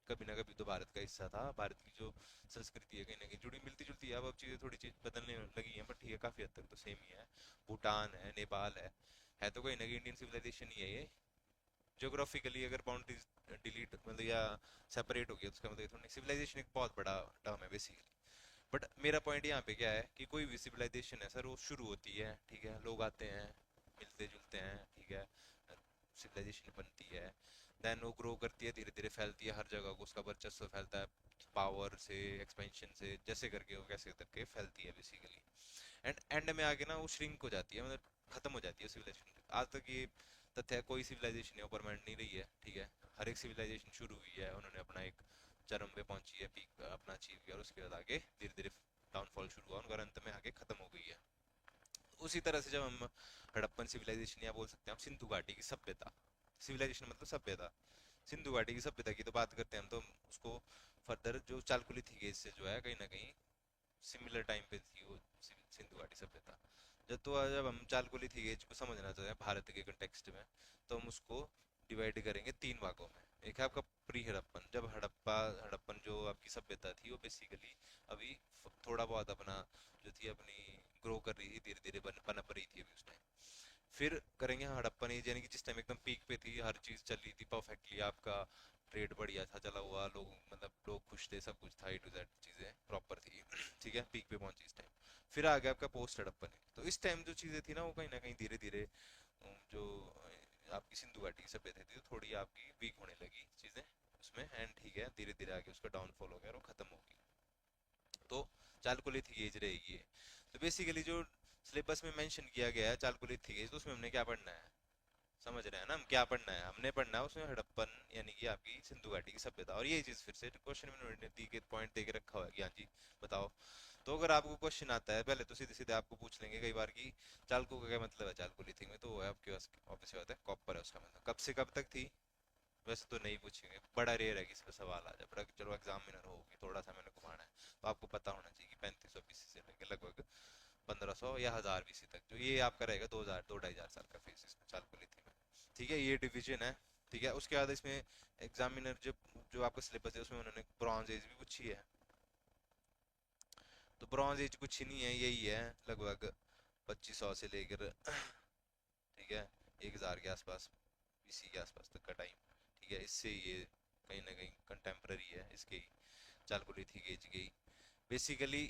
कभी ना कभी तो भारत का हिस्सा था। भारत की जो संस्कृति है कहीं ना कहीं जुड़ी मिलती जुलती है। अब चीज़ें थोड़ी चीज बदलने लगी हैं, बट ठीक है, काफी हद तक तो सेम ही है। भूटान है, नेपाल है तो कहीं ना कहीं इंडियन सिविलाइजेशन ही है ये। ज्योग्राफिकली अगर बाउंड्रीज डिलीट मतलब या सेपरेट हो गया तो उसका मतलब थोड़ी, सिविलाइजेशन एक बहुत बड़ा टर्म है बेसिकली। बट मेरा पॉइंट यहाँ पे क्या है कि कोई भी सिविलाइजेशन है सर वो शुरू होती है, ठीक है, लोग आते हैं, मिलते जुलते हैं, ठीक है, सिविलाइजेशन बनती है, देन वो ग्रो करती है, धीरे धीरे फैलती है हर जगह को, उसका वर्चस्व फैलता है पावर से, एक्सपेंशन से, जैसे करके वो कैसे करके फैलती है बेसिकली। एंड एंड में आके ना वो श्रिंक हो जाती है, मतलब खत्म हो जाती है सिविलाइजेशन। आज तक ये तथ्य है, कोई सिविलाइजेशन है परमानेंट नहीं रही है, ठीक है। हर एक सिविलाइजेशन शुरू हुई है, उन्होंने अपना एक चरम पे पहुंची है, पीक अपना अचीव किया, और उसके बाद आगे धीरे धीरे डाउनफॉल शुरू हुआ उनका, अंत में आगे खत्म हो गई है। उसी तरह से जब हम हड़प्पन सिविलाइजेशन या बोल सकते हैं हम सिंधु घाटी की सभ्यता, सिविलाइजेशन मतलब सभ्यता, सिंधु घाटी की सभ्यता की तो बात करते हैं हम, तो उसको फर्दर जो चालकुलिथिक एज से जो है कहीं ना कहीं सिमिलर टाइम पे थी वो सिंधु घाटी सभ्यता। जब हम चालकोलिथिक एज को समझना चाहते हैं भारत के कंटेक्स्ट में, तो हम उसको डिवाइड करेंगे तीन भागों में। एक है आपका प्री हड़प्पन, जब हड़प्पन जो आपकी सभ्यता थी वो बेसिकली अभी थोड़ा बहुत अपना जो थी अपनी ग्रो कर रही थी, धीरे धीरे पनप रही थी अभी उस टाइम। फिर करेंगे हड़प्पन एज, यानी कि जिस टाइम एकदम पीक पे थी, हर चीज चल रही थी परफेक्टली, आपका ट्रेड बढ़िया था चला हुआ, लोग मतलब लोग खुश थे, सब कुछ था, ए टू जेड चीजें प्रॉपर थी ठीक है, पीक पे पहुंची इस टाइम। फिर आ गया आपका पोस्ट हड़प्पन। तो इस टाइम जो चीजें थी ना, वो कहीं ना कहीं धीरे धीरे जो आपकी सिंधु घाटी की सभ्यता थी, तो थोड़ी आपकी वीक होने लगी चीजें उसमें, एंड ठीक है धीरे धीरे आगे उसका डाउनफॉल हो गया और वो खत्म हो गई। तो चालकोलिथिक एज रहेगी ये। तो बेसिकली जो सिलेबस में मेंशन किया गया है चालकोलिथिक एज, तो उसमें हमने क्या पढ़ना है, समझ रहे हैं ना हम क्या पढ़ना है, हमने पढ़ना है उसमें हड़प्पन यानी कि आपकी सिंधु घाटी की सभ्यता। और ये चीज फिर से क्वेश्चन में उन्होंने दी के पॉइंट दे के रखा हुआ है कि हाँ जी बताओ। तो अगर आपको क्वेश्चन आता है पहले तो सीधे सीधे आपको पूछ लेंगे कई बार कि चालकों का क्या मतलब है चालकोलिथिक में, तो वो है आपके पास ऑब्वियस बात है कॉपर है उसका मतलब। कब से कब तक थी, वैसे तो नहीं पूछेंगे, बड़ा रेयर है किसी पे सवाल आ जाए, बड़ा चलो एग्जामिनर होगी थोड़ा सा मैंने घुमाना है, तो आपको पता होना चाहिए कि 3500 BC से लेकर लगभग 1500 या 1000 BC तक, जो ये आपका रहेगा 2000 2-2500 साल का फेज इसमें चालकोलिथिक में। ठीक है, ये डिवीजन है। ठीक है, उसके बाद इसमें एग्जामिनर जब जो आपका सिलेबस है उसमें उन्होंने ब्रॉन्ज एज भी पूछी है। तो ब्रॉन्ज एज कुछ ही नहीं है, यही है लगभग 2500 से लेकर ठीक है 1000 के आसपास, BC के आसपास तक का टाइम। ठीक है, इससे ये कहीं ना कहीं कंटेम्प्ररी है इसके ही, चालकोलिथिक एज की। बेसिकली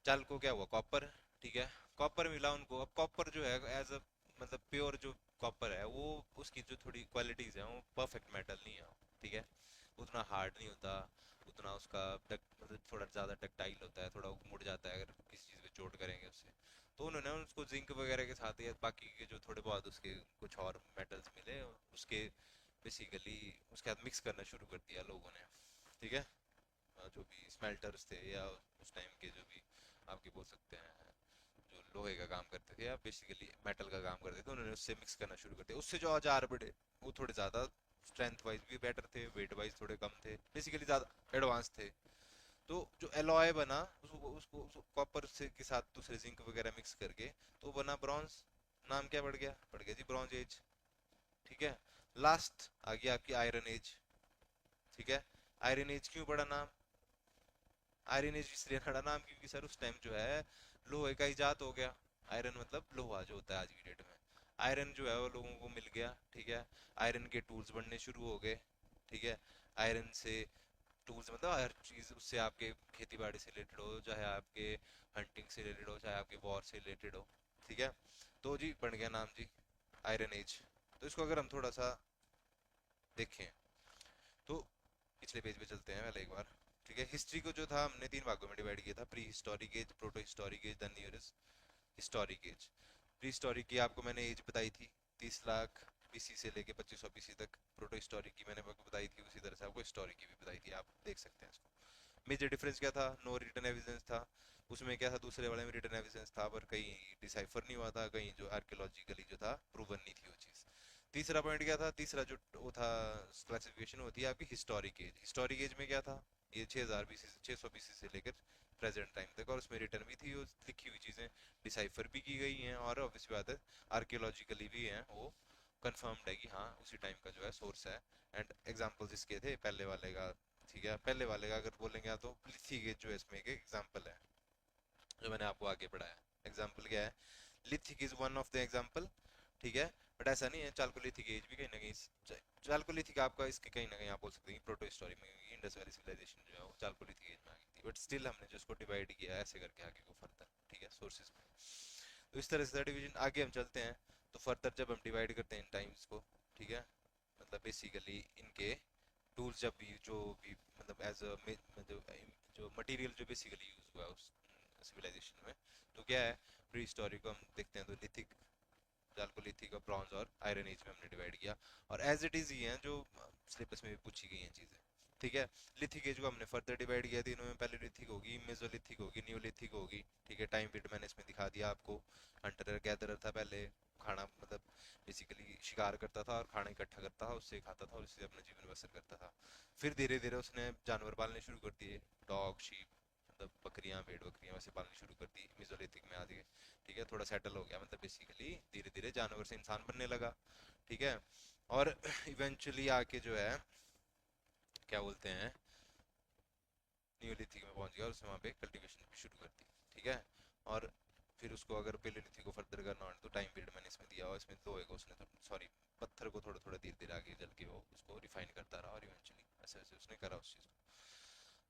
चाल को क्या हुआ कॉपर। ठीक है, कॉपर मिला उनको। अब कॉपर जो है एज अ मतलब प्योर जो कॉपर है वो उसकी जो थोड़ी क्वालिटीज है वो परफेक्ट मेटल नहीं है। ठीक है, उतना हार्ड नहीं होता, उतना उसका मतलब थोड़ा ज़्यादा डक्टाइल होता है, थोड़ा वो मुड़ जाता है अगर किसी चीज़ पे चोट करेंगे उससे। तो उन्होंने उसको जिंक वगैरह के साथ या बाकी के जो थोड़े बहुत उसके कुछ और मेटल्स मिले उसके बेसिकली उसके साथ मिक्स करना शुरू कर दिया लोगों ने। ठीक है, जो भी स्मेल्टर्स थे या उस टाइम के जो भी आपके बोल सकते हैं जो लोहे का काम करते थे या बेसिकली मेटल का काम करते थे, उन्होंने उससे मिक्स करना शुरू कर दिया। उससे जो औजार बड़े वो थोड़े ज़्यादा स्ट्रेंथ वाइज भी बेटर थे, वेट वाइज थोड़े कम थे, बेसिकली ज़्यादा एडवांस थे। तो जो एलॉय बना उसको कॉपर से के साथ दूसरे जिंक वगैरह मिक्स करके तो बना ब्रॉन्ज। नाम क्या पड़ गया जी ब्रॉन्ज एज। ठीक है, लास्ट आ गया आपकी आयरन एज। ठीक है, आयरन एज क्यों पड़ा नाम, आयरन एज इसलिए खड़ा नाम क्योंकि सर उस टाइम जो है लोहे का इजाद हो गया। आयरन मतलब लोहा जो होता है आज की डेट में, आयरन जो है वो लोगों को मिल गया। ठीक है, आयरन के टूल्स बनने शुरू हो गए। ठीक है, आयरन से टूल्स मतलब हर चीज उससे आपके खेती बाड़ी से रिलेटेड हो, चाहे आपके हंटिंग से रिलेटेड हो, चाहे आपके वॉर से रिलेटेड हो। ठीक है, तो जी बन गया नाम जी आयरन एज। तो इसको अगर हम थोड़ा सा देखें तो पिछले पेज पे चलते हैं पहले एक बार। ठीक है, हिस्ट्री को जो था हमने 3 भागों में डिवाइड किया था, pre historic age, proto historic age, then nearest historic age. Pre historic की आपको मैंने एज बताई थी 30 लाख BC से लेके 2500 BC तक। प्रोटो हिस्टोरिक की मैंने आपको बताई थी, उसी तरह से आपको हिस्टोरिक की भी बताई थी, आप देख सकते हैं इसको। मेजर डिफरेंस क्या था, नो रिटन एविडेंस था। उसमें क्या था, दूसरे वाले में रिटन एविडेंस था पर कहीं डिसाइफर नहीं हुआ था, कहीं जो आर्कियोलॉजिकली जो था प्रूवन नहीं थी वो चीज़। तीसरा पॉइंट क्या था, तीसरा जो वो था क्लासिफिकेशन होती है आपकी हिस्टोरिक एज। हिस्टोरिक एज में क्या था, ये 6000 BC से 600 BC से लेकर प्रेजेंट टाइम तक, और उसमें रिटर्न भी थी वो लिखी हुई चीज़ें, डिसाइफर भी की गई हैं, और ऑब्वियस बात है आर्कियोलॉजिकली भी हैं वो कंफर्म्ड है कि हाँ उसी टाइम का जो है सोर्स है। एंड एग्जाम्पल्स इसके थे पहले वाले का। ठीक है, पहले वाले का अगर बोलेंगे तो लिथिक जो है इसमें एक एग्जांपल है जो मैंने आपको आगे पढ़ाया। एग्जांपल क्या है, lithic is one of the example. ठीक है, बट ऐसा नहीं है, चालकोलिथिक एज भी कहीं ना कहीं चालकोलिथिक आपका इसके कहीं ना कहीं आप बोल सकते हैं प्रोटो हिस्टोरिक में, इंडस वैली सिविलाइजेशन जो है वो चालकोलिथिक एज में आ गई थी, बट स्टिल हमने जो इसको डिवाइड किया है ऐसे करके आगे को फर्दर। ठीक है, सोर्सेज में तो इस तरह से डिवीजन आगे हम चलते हैं। तो फर्दर जब हम डिवाइड करते हैं इन टाइम्स को, ठीक है, मतलब बेसिकली इनके टूल्स जब भी जो भी मतलब एज अ मतलब जो मटेरियल जो बेसिकली यूज हुआ है उस सिविलाइजेशन में, तो क्या है प्री हिस्टोरिक को हम देखते हैं तो लिथिक, चालकोलिथिक और ब्रॉन्ज और आयरन एज में हमने डिवाइड किया। और एज इट इज ही हैं जो सिलेबस में भी पूछी गई हैं चीजें। ठीक है, लिथिक एज को हमने फर्दर डिवाइड किया तीनों में, पहले लिथिक होगी, मेसोलिथिक होगी, न्यूलिथिक होगी। ठीक है, टाइम पीरियड मैंने इसमें दिखा दिया आपको। हंटर गैदरर था पहले, खाना मतलब बेसिकली शिकार करता था और खाना इकट्ठा करता था, उससे खाता था और उससे अपना जीवन बसर करता था। फिर धीरे धीरे उसने जानवर पालने शुरू कर दिए, डॉग शीप मतलब बकरियां भेड़ बकरियां वैसे पालनी शुरू कर दी मेसोलिथिक में आ गए। ठीक है, थोड़ा सेटल हो गया मतलब बेसिकली धीरे धीरे जानवर से इंसान बनने लगा। ठीक है, और इवेंचुअली आके जो है क्या बोलते हैं न्यूलिथिक में पहुंच गया और उसने वहाँ पे कल्टीवेशन भी शुरू कर दी। ठीक है, और फिर उसको अगर पेलियोलिथिक को फर्दर करना हो तो टाइम पीरियड मैंने इसमें दिया, और इसमें लोहे को उसने सॉरी पत्थर को थोड़ा थोड़ा धीरे धीरे आगे चल के वो उसको रिफाइन करता रहा और इवेंचुअली ऐसे ऐसे उसने करा उस चीज़ को।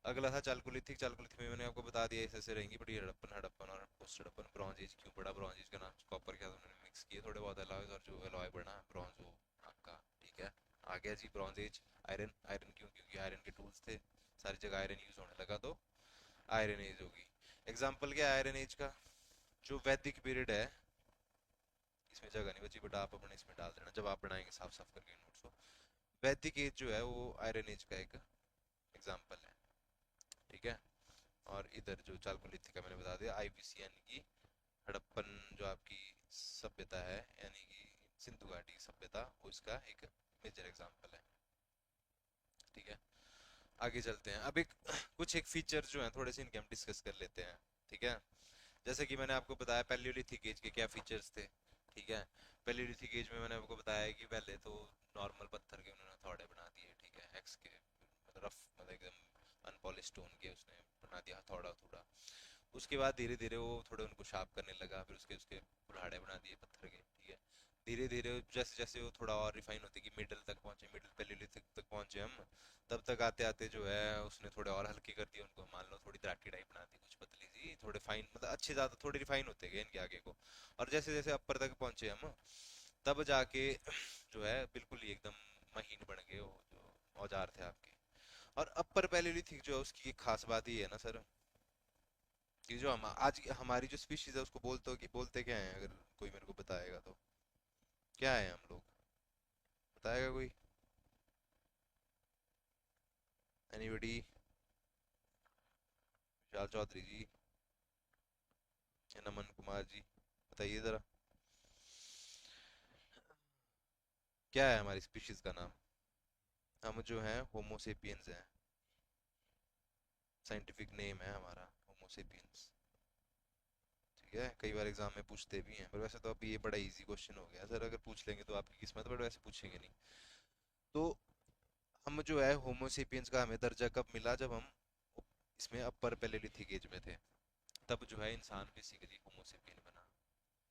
अगला था चालकोलिथिक। चालकोलिथिक में मैंने आपको बता दिया ऐसे ऐसे रहेंगी, बट ये हड़प्पन हड़प्पन और रोस्टेड अपन ब्रॉन्ज एज क्यों पढ़ा, ब्रॉन्ज एज का नाम कॉपर के साथ उन्होंने मिक्स किए थोड़े बहुत अलॉयज, और जो अलॉय बना ब्रॉन्ज वो आपका, ठीक है। आ गया जी ब्रॉन्ज एज। आयरन, आयरन क्यों, क्योंकि आयरन के टूल्स थे, सारी जगह आयरन यूज होने लगा तो आयरन एज होगी। एग्जाम्पल क्या है आयरन एज का? जो वैदिक पीरियड है, इसमें जगह नहीं बची बट आप अपने इसमें डाल देना जब आप बनाएंगे साफ साफ करके नोट्स को। वैदिक एज जो है वो आयरन एज का एक एग्जाम्पल है, ठीक है। और इधर जो चालकोलिथिक का मैंने बता दिया, आईबीसी यानी कि हड़प्पन जो आपकी सभ्यता है, यानी कि सिंधु घाटी सभ्यता, वो इसका एक मेजर एग्जाम्पल है, ठीक है। आगे चलते हैं। अब एक कुछ एक फीचर्स जो हैं थोड़े से इनके हम डिस्कस कर लेते हैं, ठीक है। जैसे कि मैंने आपको बताया पैलियोलिथिक एज के क्या फीचर्स थे, ठीक है। पैलियोलिथिक एज में मैंने आपको बताया कि पहले तो नॉर्मल पत्थर के उन्होंने हथौड़े बना दिए, ठीक है, एक्स के मतलब रफ मतलब एकदम अनपॉलिश स्टोन के उसने बना दिया हथौड़ा हथौड़ा। उसके बाद धीरे धीरे वो थोड़े उनको शार्प करने लगा, फिर उसके उसके कुल्हाड़े बना दिए पत्थर के, ठीक है। धीरे धीरे जैसे जैसे वो थोड़ा और रिफाइन होते कि मिडिल तक पहुंचे, मिडिल पैलियोलिथिक तक पहुंचे हम, तब तक आते आते जो है उसने थोड़े और हल्के कर दिए उनको, मान लो थोड़ी दराटी टाइप बना दी कुछ पतली सी, थोड़े फाइन मतलब अच्छे ज्यादा थोड़े रिफाइन होते गए इनके आगे को। और जैसे जैसे अपर तक पहुंचे हम, तब जाके जो है बिल्कुल ही एकदम महीन बन गए वो जो औजार थे आपके। और अपर पैलियोलिथिक जो है उसकी एक खास बात ये है ना सर, कि जो हम आज हमारी जो स्पीशीज है उसको बोलते हो कि बोलते क्या है, अगर कोई मेरे को बताएगा तो क्या है हम लोग, बताएगा कोई? एनीबडी? विशाल चौधरी जी या नमन कुमार जी, बताइए जरा, क्या है हमारी स्पीशीज का नाम? हम जो हैं होमोसेपियंस हैं, साइंटिफिक नेम है हमारा होमोसेपियंस, ठीक है। कई बार एग्जाम में पूछते भी हैं, पर वैसे तो अभी ये बड़ा इजी क्वेश्चन हो गया सर, अगर पूछ लेंगे तो आपकी किस्मत, बट वैसे पूछेंगे नहीं। तो हम जो है होमोसेपियंस का हमें दर्जा कब मिला, जब हम इसमें अपर पैलेलिथिक एज में थे, तब जो है इंसान बेसिकली होमोसेपियन बना,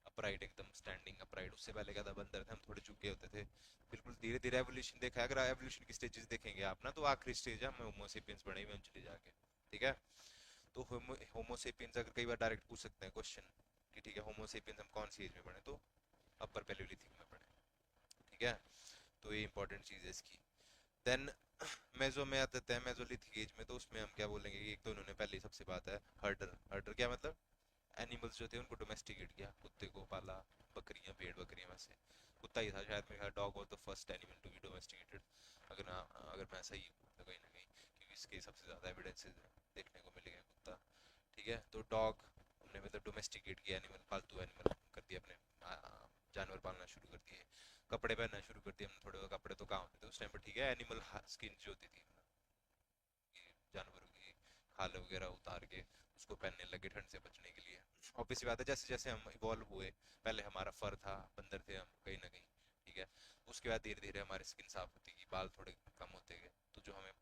अपराइट एकदम स्टैंडिंग अपराइट। उससे पहले क्या था, बंदर थे हम, थोड़े झुके होते थे। बिल्कुल धीरे धीरे एवोल्यूशन देखा है, अगर एवोल्यूशन की स्टेजेस देखेंगे आप ना, तो आखिरी स्टेज है हम होमोसेपियंस बने हुए चले जाके, ठीक है। तो होमोसेपियंस अगर कई बार डायरेक्ट पूछ सकते हैं क्वेश्चन कि ठीक है होमोसेपियंस हम कौन सी एज में बने, तो अपर पैलेयोलिथिक में बने, ठीक है। तो ये इंपॉर्टेंट चीज है इसकी। देन मेजो में आते हैं, मेजोलिथिक एज में, तो उसमें हम क्या बोलेंगे कि एक तो उन्होंने पहले ही सबसे बात है हर्डर, हर्डर क्या मतलब, एनिमल्स जो थे उनको डोमेस्टिकेट किया, कुत्ते को पाला, बकरियां भेड़ बकरियां में से कुत्ता ही था शायद, मेरे ख्याल dog was the first animal to be domesticated, अगर ना अगर मैं सही हूँ तो कहीं ना कहीं, क्योंकि इसके सबसे ज़्यादा एविडेंसेस देखने को मिलेंगे कुत्ता, ठीक है। तो डॉग हमने मतलब डोमेस्टिकेट किया, एनिमल पालतू एनिमल कर दिया अपने, जानवर पालना शुरू कर दिए। कपड़े पहनना शुरू कर दिए हमने, थोड़े बहुत कपड़े तो कहाँ होते थे उस टाइम पर, ठीक है। एनिमल स्किन जो होती थी जानवरों की खाल वगैरह उतार के उसको पहनने लगे ठंड से बचने के लिए। ऑब्वियस बात है जैसे जैसे हम इवॉल्व हुए, पहले हमारा फर था, बंदर थे हम कहीं ना कहीं, ठीक है। उसके बाद धीरे धीरे हमारी स्किन साफ होती गई, बाल थोड़े कम होते गए, तो जो हमें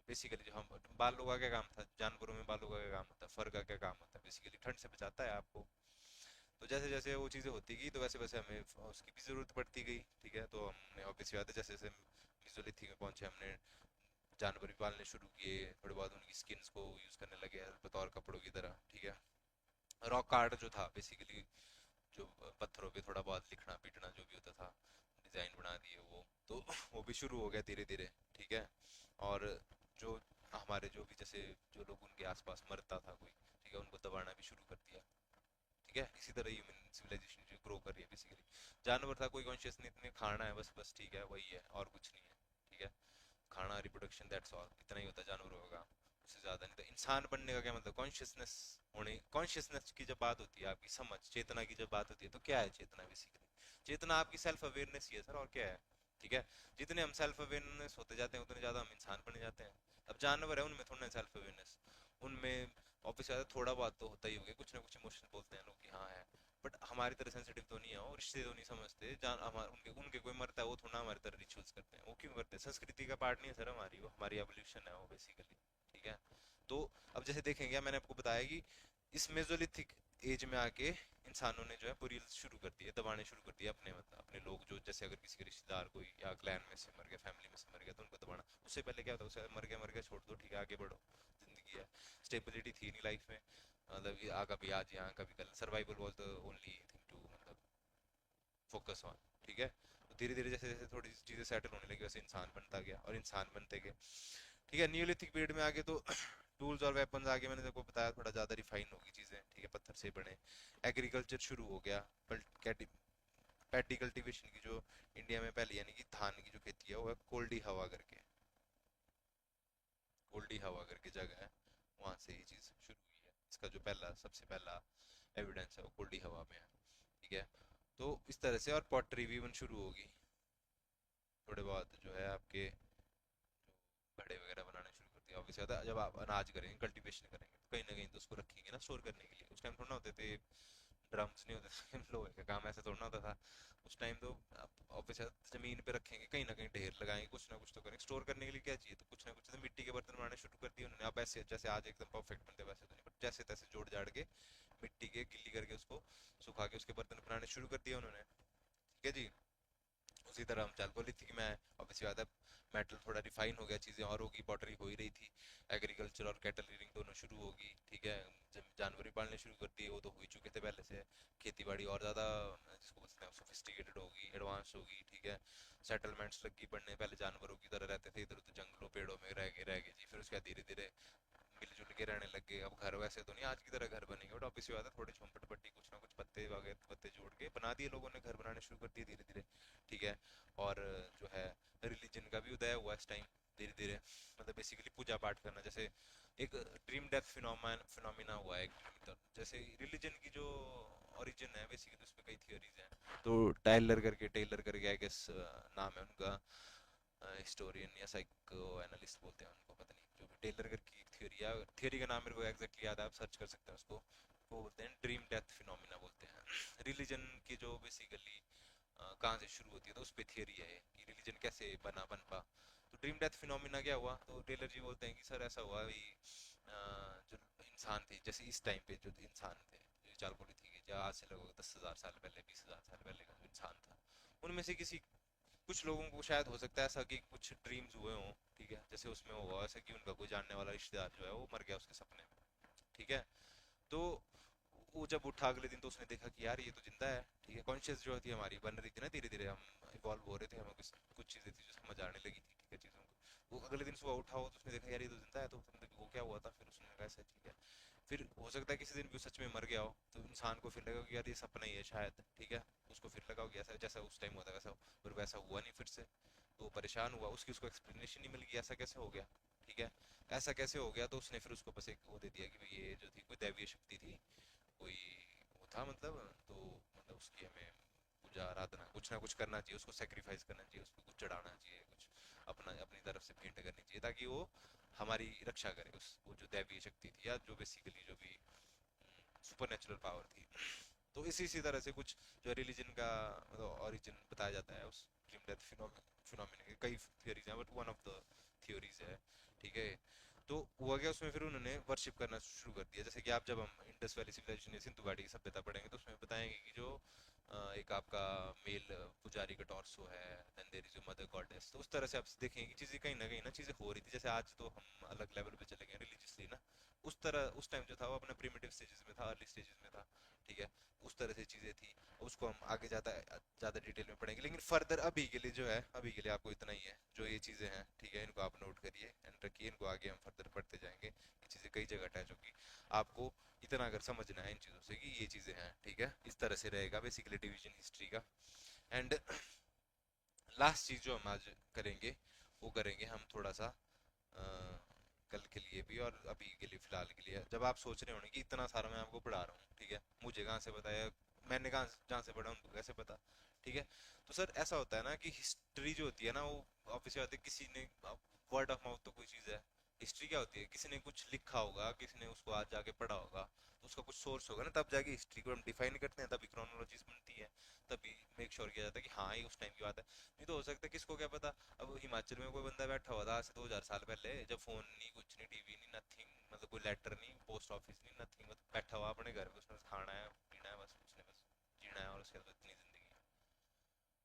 बेसिकली जो हम बालों का क्या काम था, जानवरों में बालों का क्या काम होता है, फर का क्या काम होता है, बेसिकली ठंड से बचाता है आपको। तो जैसे जैसे वो चीज़ें होती गई तो वैसे वैसे हमें उसकी भी ज़रूरत पड़ती गई, ठीक है। तो हमने ऑब्वियस बात है जैसे जैसे मेसोलिथिक में पहुंचे, हमने जानवर भी पालने शुरू किए, थोड़े बहुत उनकी स्किन्स को यूज़ करने लगे बतौर कपड़ों की तरह, ठीक है। रॉक आर्ट जो था बेसिकली, जो पत्थरों पे थोड़ा बहुत लिखना पीटना जो भी होता था, डिजाइन बना दिए वो, तो वो भी शुरू हो गया धीरे धीरे, ठीक है। और जो हमारे जो भी जैसे जो लोग उनके आसपास मरता था कोई, ठीक है, उनको दबाना भी शुरू कर दिया, ठीक है। इसी तरह ह्यूमन सिविलाइजेशन जो ग्रो कर रही है बेसिकली, जानवर था कोई कॉन्शियस नहीं, इतने खाना है बस बस, ठीक है, वही है और कुछ नहीं है, ठीक है। खाना रिप्रोडक्शन दैट्स ऑल, इतना ही होता है जानवरों का, उससे ज्यादा नहीं। तो इंसान बनने का क्या मतलब, कॉन्शियसनेस होने, कॉन्शियसनेस की जब बात होती है, आपकी समझ चेतना की जब बात होती है, तो क्या है चेतना बेसिकली? चेतना आपकी सेल्फ अवेयरनेस ही है सर, और क्या है, ठीक है। जितने हम सेल्फ अवेयरनेस होते जाते हैं उतने ज्यादा हम इंसान बने जाते हैं। अब जानवर है उनमें थोड़ा सेल्फ अवेयरनेस, उनमें ऑब्वियस थोड़ा बहुत तो होता ही होगा, कुछ ना कुछ इमोशन बोलते हैं लोग कि हाँ है, बट हमारी तरह सेंसिटिव तो नहीं है, और रिश्ते तो नहीं समझते, जान हमारे उनके उनके कोई मरता है वो थोड़ा हमारी तरह रिचुअल्स करते हैं, वो क्यों करते हैं, संस्कृति का पार्ट नहीं है सर हमारी, वो हमारी एवोल्यूशन है वो बेसिकली, ठीक है। तो अब जैसे देखेंगे मैंने आपको बताया कि इस मेसोलिथिक एज में आके इंसानों ने जो है बुरील्स शुरू कर दिए, दबाने शुरू कर दिए अपने, मतलब अपने लोग जो, जैसे अगर किसी के रिश्तेदार कोई या क्लैन में से मर गया, फैमिली में से मर गया, तो उनको दबाना। उससे पहले क्या होता है, उसे मर गया छोड़ दो, ठीक है, आगे बढ़ो, जिंदगी है, स्टेबिलिटी थी नहीं लाइफ में। मतलब कभी आज यहाँ कभी कल, survival was the only thing to मतलब फोकस ऑन। ठीक है, तो धीरे धीरे जैसे जैसे थोड़ी चीजें सेटल होने लगी वैसे इंसान बनता गया और इंसान बनते गए। ठीक है, नियोलिथिक पीरियड में आगे तो टूल्स और वेपन्स आगे, मैंने देखो बताया थोड़ा ज्यादा रिफाइन होगी चीजें। ठीक है, पत्थर से बने। एग्रीकल्चर शुरू हो गया। पैडी कल्टीवेशन की जो इंडिया में पहली यानी कि धान की जो खेती है वो है कोल्डी हवा करके। कोल्डी हवा करके जगह है, वहां से ये चीज शुरू हुई है। इसका जो पहला सबसे पहला एविडेंस है वो कोल्डी हवा में है। ठीक है, तो इस तरह से और पॉटरी भी बन शुरू होगी। थोड़े बहुत जो है आपके घड़े वगैरह बनाने शुरू कर दिया। ऑब्वियसली होता है जब आप अनाज करेंगे, कल्टीवेशन करेंगे, तो कहीं ना कहीं तो उसको रखेंगे ना स्टोर करने के लिए। उस टाइम थोड़ा ना होते थे ड्रम्स, नहीं होते थे लोहे का काम ऐसे थोड़ा ना होता था। उस टाइम तो ऑब्वियसली जमीन पे रखेंगे, कहीं ना कहीं ढेर लगाएंगे, कुछ ना कुछ तो करेंगे। स्टोर करने के लिए क्या चाहिए, तो कुछ ना कुछ तो मिट्टी के बर्तन बनाने शुरू कर दिए उन्होंने। अब ऐसे जैसे आज एकदम परफेक्ट बनते वैसे तो नहीं, बट जैसे तैसे जोड़ जाड़ के मिट्टी के गिल्ली करके उसको सुखा के उसके बर्तन बनाने शुरू कर दिया उन्होंने। ठीक है जी। उसी तरह हम चालकोलिथिक में आए, ऑब्वियसली बात है मेटल थोड़ा रिफाइन हो गया, चीज़ें और होगी, पॉटरी हो ही रही थी। एग्रीकल्चर और कैटल रीडिंग दोनों शुरू होगी। ठीक है, जब जानवर ही पालने शुरू कर दिए, वो तो हो ही चुके थे पहले से। खेती बाड़ी और ज़्यादा जिसको बोलते हैं सोफिस्टिकेटेड होगी, एडवांस होगी। ठीक है, सेटलमेंट्स लगी पड़ने, पहले जानवरों की तरह रहते थे इधर उधर जंगलों पेड़ों में रह गए जी। फिर उसके बाद धीरे धीरे मिलजुल के रहने लग गए। अब घर वैसे तो नहीं आज की तरह घर बनेंगे, बट ऑब्वियसली बात है थोड़ी झोंपड़ पट्टी कुछ ना कुछ पत्ते वगैरह पत्ते जोड़ के बना दिए लोगों ने, घर बनाने शुरू कर दिए धीरे धीरे। ठीक है, और जो है रिलीजन का भी उदय हुआ इस टाइम धीरे धीरे। मतलब बेसिकली पूजा पाठ करना, जैसे एक ड्रीम डेथ फिनोमिना हुआ है एक, जैसे रिलीजन की जो ओरिजिन है बेसिकली उसमें कई थियोरीज हैं। तो टेलर करके आई गेस नाम है उनका, हिस्टोरियन या साइको एनालिस्ट बोलते हैं उनको, पता नहीं जो भी। टेलर करके एक थ्योरी है, थ्योरी का नाम मेरे को एग्जैक्टली याद है, आप सर्च कर सकते हैं उसको। वो बोलते हैं ड्रीम डेथ फिनोमिना बोलते हैं। रिलीजन की जो बेसिकली कहाँ से शुरू होती है, तो उस पे थियरी है कि रिलीजन कैसे बन पा। तो ड्रीम डेथ फिनोमिना क्या हुआ, तो टेलर जी बोलते हैं कि सर ऐसा हुआ भी जो इंसान थे, जैसे इस टाइम पे जो इंसान थे, जो चालकोलिथिक थी जो आज से लगभग 10,000 साल पहले 20,000 साल पहले का जो इंसान था, उनमें से किसी कुछ लोगों को शायद हो सकता है ऐसा कि कुछ ड्रीम्स हुए हों। ठीक है, जैसे उसमें हुआ ऐसा कि उनका कोई जानने वाला रिश्तेदार जो है वो मर गया उसके सपने में। ठीक है, तो वो जब उठा अगले दिन तो उसने देखा कि यार ये तो जिंदा है। ठीक है, कॉन्शियस जो थी हमारी बन रही थी ना धीरे धीरे, हम इवॉल्व हो रहे थे, हमें कुछ कुछ चीजें थी जो समझ आने लगी थी। ठीक है, चीजों को वो अगले दिन सुबह उठा हो तो उसने देखा यार ये तो जिंदा है, तो उसने वो क्या हुआ था, फिर उसने कहा ऐसा। ठीक है, फिर हो सकता है किसी दिन भी वो सच में मर गया हो, तो इंसान को फिर लगा कि यार ये सपना ही है शायद। ठीक है, उसको फिर लगा कि ऐसा जैसा उस टाइम हुआ था वैसा हो, फिर वैसा हुआ नहीं फिर से। तो वो परेशान हुआ, उसको एक्सप्लेनेशन नहीं मिल गई ऐसा कैसे हो गया। ठीक है, ऐसा कैसे हो गया, तो उसने फिर उसको बस एक वो दे दिया कि भाई ये जो थी कोई दैवीय शक्ति थी, कोई वो था मतलब, तो मतलब उसकी हमें पूजा आराधना कुछ ना कुछ करना चाहिए, उसको सेक्रीफाइस करना चाहिए, उसको कुछ चढ़ाना चाहिए, कुछ अपना अपनी तरफ से भेंट करनी चाहिए ताकि वो हमारी रक्षा करे, उस वो जो दैवीय शक्ति थी या जो बेसिकली जो भी सुपर नेचुरल पावर थी। तो इसी तरह से कुछ जो रिलीजन का मतलब ओरिजिन बताया जाता है उस ड्रीम डेथ फिनोमिना के। कई थियोरीज हैं but one of the theories है। ठीक है, तो हुआ क्या उसमें फिर उन्होंने वर्शिप करना शुरू कर दिया। जैसे कि आप जब हम इंडस वैली सिविलाइजेशन सिंधु घाटी की सभ्यता पढ़ेंगे तो उसमें बताएंगे कि जो एक आपका मेल पुजारी का टॉर्सो है, then there is mother goddess. तो उस तरह से आप देखेंगे कि चीजें कहीं ना कहीं ना चीजें हो रही थी, जैसे आज तो हम अलग लेवल पे चले गए रिलीजियसली ना, उस तरह उस टाइम जो था वो अपने प्रिमिटिव स्टेजेस में था, अर्ली स्टेजेस में था। ठीक है, उस तरह से चीजें थी, उसको हम आगे ज्यादा डिटेल में पढ़ेंगे, लेकिन फर्दर अभी के लिए जो है, अभी के लिए आपको इतना ही है जो ये चीजें हैं। ठीक है, इनको आप नोट करिए एंड रखिए, इनको आगे हम फर्दर पढ़ते जाएंगे। ये चीजें कई जगह अटैच होगी, आपको इतना अगर समझना है इन चीजों से कि ये चीजें हैं। ठीक है, इस तरह से रहेगा बेसिकली डिवीजन हिस्ट्री का। एंड लास्ट चीज जो हम आज करेंगे वो करेंगे हम थोड़ा सा कल के लिए भी और अभी के लिए फिलहाल के लिए। जब आप सोच रहे होंगे कि इतना सारा मैं आपको पढ़ा रहा हूँ, ठीक है, मुझे कहाँ से बताया, मैंने कहाँ जहाँ से पढ़ा उनको कैसे पता। ठीक है, तो सर ऐसा होता है ना कि हिस्ट्री जो होती है ना वो ऑब्वियसली बात है, किसी ने वर्ड ऑफ माउथ तो कोई चीज़ है। हिस्ट्री क्या होती है, किसी ने कुछ लिखा होगा, किसी ने उसको आज जाके पढ़ा होगा, तो उसका कुछ सोर्स होगा ना, तब जाके हिस्ट्री को हम डिफाइन करते हैं, तभी क्रोनोलॉजीज बनती है, तभी मेक श्योर किया जाता है कि हाँ ये उस टाइम की बात है। नहीं तो हो सकता है किसको क्या पता, अब हिमाचल में कोई बंदा बैठा हुआ था आज से 2000 साल पहले, जब फोन नहीं कुछ नहीं टीवी नहीं नथिंग, मतलब कोई लेटर नहीं पोस्ट ऑफिस नहीं नथिंग, मतलब बैठा हुआ अपने घर में, उसने बस खाना है पीना है बस, उसने बस जीना है और उसके बाद इतनी जिंदगी है।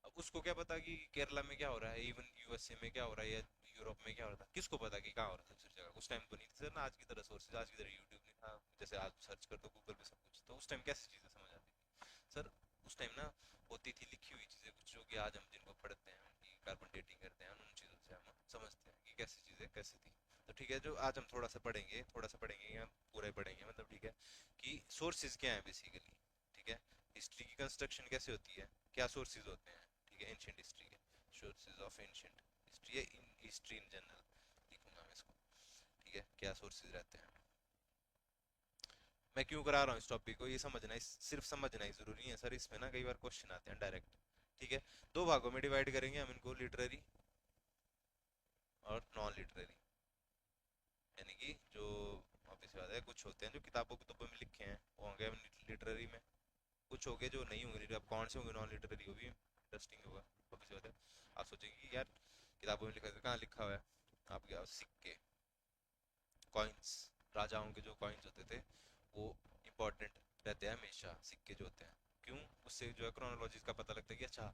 अब उसको क्या पता कि केरला में क्या हो रहा है, इवन यूएसए में क्या हो रहा है या यूरोप में क्या हो रहा था, किसको पता कि कहाँ हो रहा था दूसरी जगह। उस टाइम तो नहीं थी सर ना आज की तरह सोर्सेज, आज की तरह यूट्यूब नहीं हाँ, जैसे आज सर्च कर दो गूगल पे सब कुछ, तो उस टाइम कैसी चीज़ें समझ आती थी सर? उस टाइम ना होती थी लिखी हुई चीज़ें कुछ, जो कि आज हम जिनको पढ़ते हैं, उनकी कार्बन डेटिंग करते हैं, उन चीज़ों से हम समझते हैं कि कैसी चीज़ें कैसी थी। तो ठीक है, जो आज हम थोड़ा सा पढ़ेंगे या पूरा ही पढ़ेंगे मतलब, ठीक है, कि सोर्सेज क्या है बेसिकली। ठीक है, हिस्ट्री की कंस्ट्रक्शन कैसे होती है, क्या सोर्सेज होते हैं। ठीक है, एंशियंट हिस्ट्री के सोर्सेज ऑफ एंशियंट हिस्ट्री है, इन हिस्ट्री इन जनरल लिखूंगा मैं इसको। ठीक है, क्या सोर्सेज रहते हैं। मैं क्यों करा रहा हूँ इस टॉपिक को, ये समझना, सिर्फ समझना ही जरूरी है सर, इसमें ना कई बार क्वेश्चन आते हैं डायरेक्ट। ठीक है, दो भागों में डिवाइड करेंगे हम इनको, लिटरेरी और नॉन लिटरेरी। यानी कि जो ऑब्वियस बात है, कुछ होते हैं जो किताबों किताबों में लिखे हैं वो होंगे लिटरेरी में, कुछ हो गए जो नहीं होंगे, अब कौन से होंगे नॉन लिटरेरी, वो भी इंटरेस्टिंग होगा। ऑब्वियस बात है, आप सोचेंगे कि यार किताबों में लिखा है, कहाँ लिखा हुआ है? आप क्या, सिक्के, कॉइन्स, राजाओं के जो कॉइन्स होते थे वो इम्पोर्टेंट रहते हैं हमेशा, सिक्के जो होते हैं। क्यों? उससे जो है क्रोनोलॉजी का पता लगता है कि अच्छा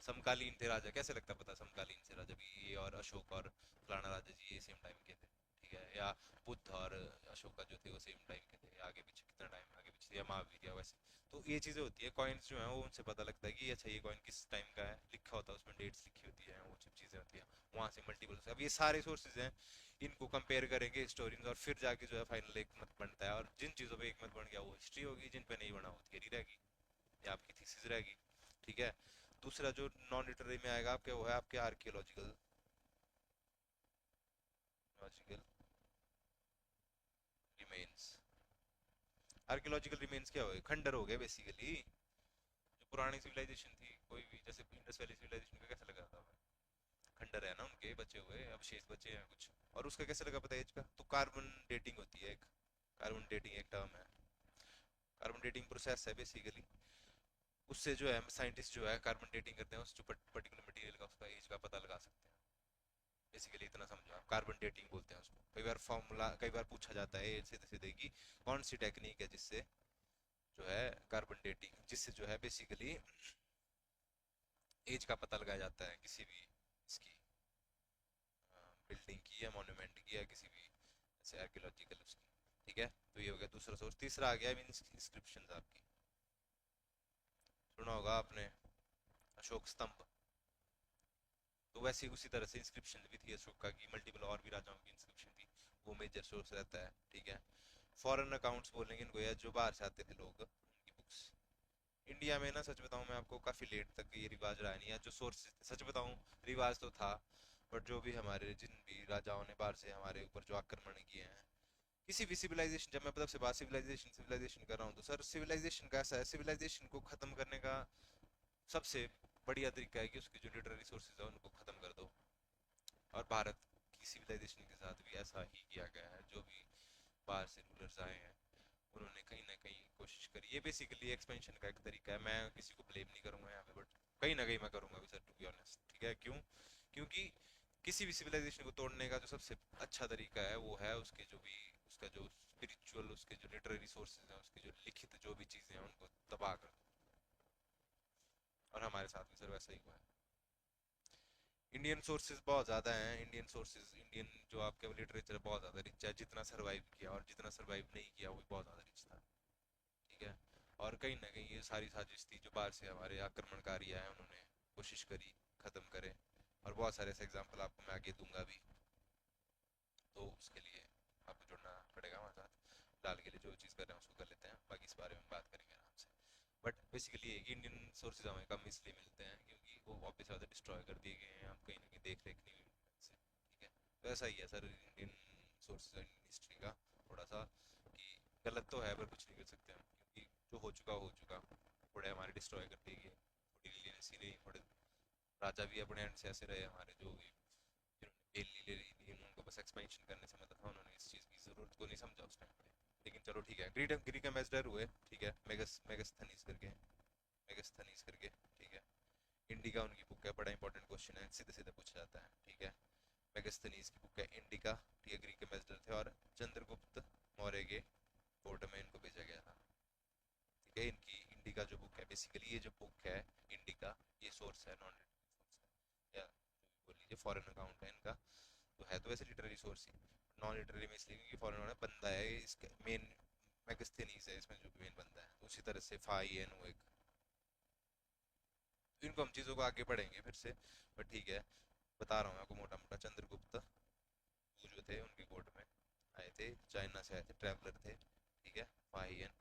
समकालीन थे राजा, कैसे लगता है पता, समकालीन से राजा भी ये और अशोक और फलाना राजा जी ये सेम टाइम के थे। ठीक है, या बुद्ध और अशोका जो थे वो सेम टाइम के थे, आगे पीछे कितना टाइम आगे पीछे, या महावीर या वैसे। तो ये चीज़ें होती है, कॉइन्स जो है वो उनसे पता लगता है कि अच्छा ये कॉइन किस टाइम का है, लिखा होता है उसमें, डेट्स लिखी होती है, वो सब चीज़ें होती हैं। वहाँ से मल्टीपल, अब ये सारे सोर्सेज हैं, इनको कंपेयर करेंगे हिस्टोरियंस, और फिर जाके जो है फाइनल एक मत बनता है, और जिन चीज़ों पे एक मत बन गया वो हिस्ट्री होगी, जिन पे नहीं बना वो थियरी रहेगी, या आपकी थीसिस रहेगी। ठीक है, दूसरा जो नॉन लिटरेरी में आएगा आपके, वो है आपके archaeological, logical remains. Archaeological remains क्या हो गए? खंडर हो गए बेसिकली, जो पुरानी सिविलाइजेशन थी कोई भी, जैसे इंडस वैली सिविलाइजेशन का कैसे लगा था, खंडर है ना उनके बचे हुए अवशेष बचे हैं कुछ। और उसका कैसे लगा पता है एज का? तो कार्बन डेटिंग होती है एक, कार्बन डेटिंग एक टर्म है, कार्बन डेटिंग प्रोसेस है बेसिकली। उससे जो है साइंटिस्ट जो है कार्बन डेटिंग करते हैं, उस जो पर्टिकुलर मटेरियल का उसका एज का पता लगा सकते हैं। बेसिकली इतना समझो आप, कार्बन डेटिंग बोलते हैं उसको। कई बार फॉर्मूला, कई बार पूछा जाता है सीधे सीधे कि कौन सी टेक्निक है जिससे जो है कार्बन डेटिंग, जिससे जो है बेसिकली एज का पता लगाया जाता है किसी भी इसकी, बिल्डिंग की या मॉन्यूमेंट की या किसी भी ऐसे आर्कियोलॉजिकल उसकी। ठीक है, तो ये हो गया दूसरा सोर्स। तीसरा आ गया इंस्क्रिप्शन आपकी, सुना होगा आपने, अशोक स्तंभ। तो वैसे ही उसी तरह से इंस्क्रिप्शन भी थी अशोक का, की मल्टीपल और भी राजाओं की इंस्क्रिप्शन थी, वो मेजर सोर्स रहता है। ठीक है, फॉरेन अकाउंट्स बोलेंगे इनको, या जो बाहर से आते थे लोग उनकी बुक्स। इंडिया में ना सच बताऊं मैं आपको, काफी लेट तक ये रिवाज रहा नहीं है, जो सोर्स सच बताऊं, रिवाज तो था, बट जो भी हमारे जिन भी राजाओं ने बाहर से हमारे ऊपर जो आक्रमण किए हैं, किसी भी सिविलाइजेशन, जब मैं मतलब से बात सिविलाइजेशन सिविलाइजेशन कर रहा हूँ, तो सर सिविलाइजेशन का ऐसा है, सिविलाइजेशन को खत्म करने का सबसे बढ़िया तरीका है कि उसके जो लिटरेरी सोर्सेज है उनको खत्म कर दो। और भारत की सिविलाइजेशन के साथ भी ऐसा ही किया गया है, जो भी बाहर से रूलर्स आए हैं उन्होंने कहीं ना कहीं कोशिश करी। ये बेसिकली एक्सपेंशन का एक तरीका है, मैं किसी को ब्लेम नहीं करूंगा यहाँ पे, बट कहीं ना कहीं मैं करूंगा भी सर, टू बी ऑनेस्ट। ठीक है, क्यों? क्योंकि किसी भी सिविलाइजेशन को तोड़ने का जो सबसे अच्छा तरीका है वो है उसके जो भी, उसका जो स्पिरिचुअल, उसके जो लिटरेरी सोर्सेज हैं, उसकी जो लिखित जो भी चीजें हैं उनको तबाह कर दो। और हमारे साथ भी सर वैसा ही हुआ है। इंडियन सोर्सेज बहुत ज़्यादा हैं, इंडियन सोर्सेज, इंडियन जो आपके लिटरेचर है बहुत ज़्यादा रिच है, जितना सर्वाइव किया और जितना सर्वाइव नहीं किया वो भी बहुत ज़्यादा रिच था। ठीक है, और कहीं ना कहीं ये सारी साजिश थी, जो बाहर से हमारे आक्रमणकारी आए उन्होंने कोशिश करी खत्म करे। और बहुत सारे ऐसे एग्जाम्पल आपको मैं आगे दूंगा भी, तो उसके लिए आपको जुड़ना पड़ेगा हमारे साथ। फिलहाल के लिए जो चीज़ कर रहे हैं उसको कर लेते हैं, बाकी इस बारे में बात करेंगे आराम से। बट बेसिकली इंडियन सोर्सेज हमें कम इसलिए मिलते हैं क्योंकि वो वापस ज़्यादा डिस्ट्रॉय कर दिए गए हैं, हम कहीं ना कहीं देख रेख नहीं हुई उनसे। ठीक है, तो ऐसा ही है सर इंडियन सोर्सेज और इंडियन हिस्ट्री का, थोड़ा सा कि गलत तो है पर कुछ नहीं कर सकते हम, क्योंकि जो हो चुका थोड़े हमारे डिस्ट्रॉय कर दिए गए, थोड़ी लीनियंसी रही, थोड़े राजा भी अपने एंड से ऐसे रहे हमारे, जो भी जिन्होंने बेल ले ली थी उनको बस एक्सपेंशन करने से मतलब था, उन्होंने इस चीज़ की ज़रूरत को नहीं समझा उस टाइम पे। लेकिन चलो ठीक है, ग्रीक ग्रीक एम्बेसडर हुए, ठीक है, मेगस्थनीज करके, मेगस्थनीज करके। ठीक है, इंडिका उनकी बुक है, बड़ा इंपॉर्टेंट क्वेश्चन है, सीधे सीधे पूछा जाता है। ठीक है, मेगस्थनीज की बुक है इंडिका। ठीक है, ग्रीक एम्बेसडर थे, और चंद्रगुप्त मौर्य के कोर्ट में इनको भेजा गया था। ठीक है, इनकी इंडिका जो बुक है, बेसिकली ये जो बुक है इंडिका, ये सोर्स है, नॉन सोर्स है, या बोल लीजिए फॉरेन अकाउंट है इनका, तो है तो वैसे लिटरेरी सोर्स ही, नॉन लिटरेरी में इसलिए क्योंकि फॉरेन बंदा है इसका मेन मैगस्थनीज है इसमें जो मेन बंदा है, तो उसी तरह से फाहियन वो एक। तो इनको हम चीज़ों को आगे बढ़ेंगे फिर से, बट ठीक है, बता रहा हूँ मैं आपको मोटा मोटा। चंद्रगुप्त वो जो थे उनके कोर्ट में आए थे, चाइना से आए थे, ट्रैवलर थे, ठीक है। फाहियन,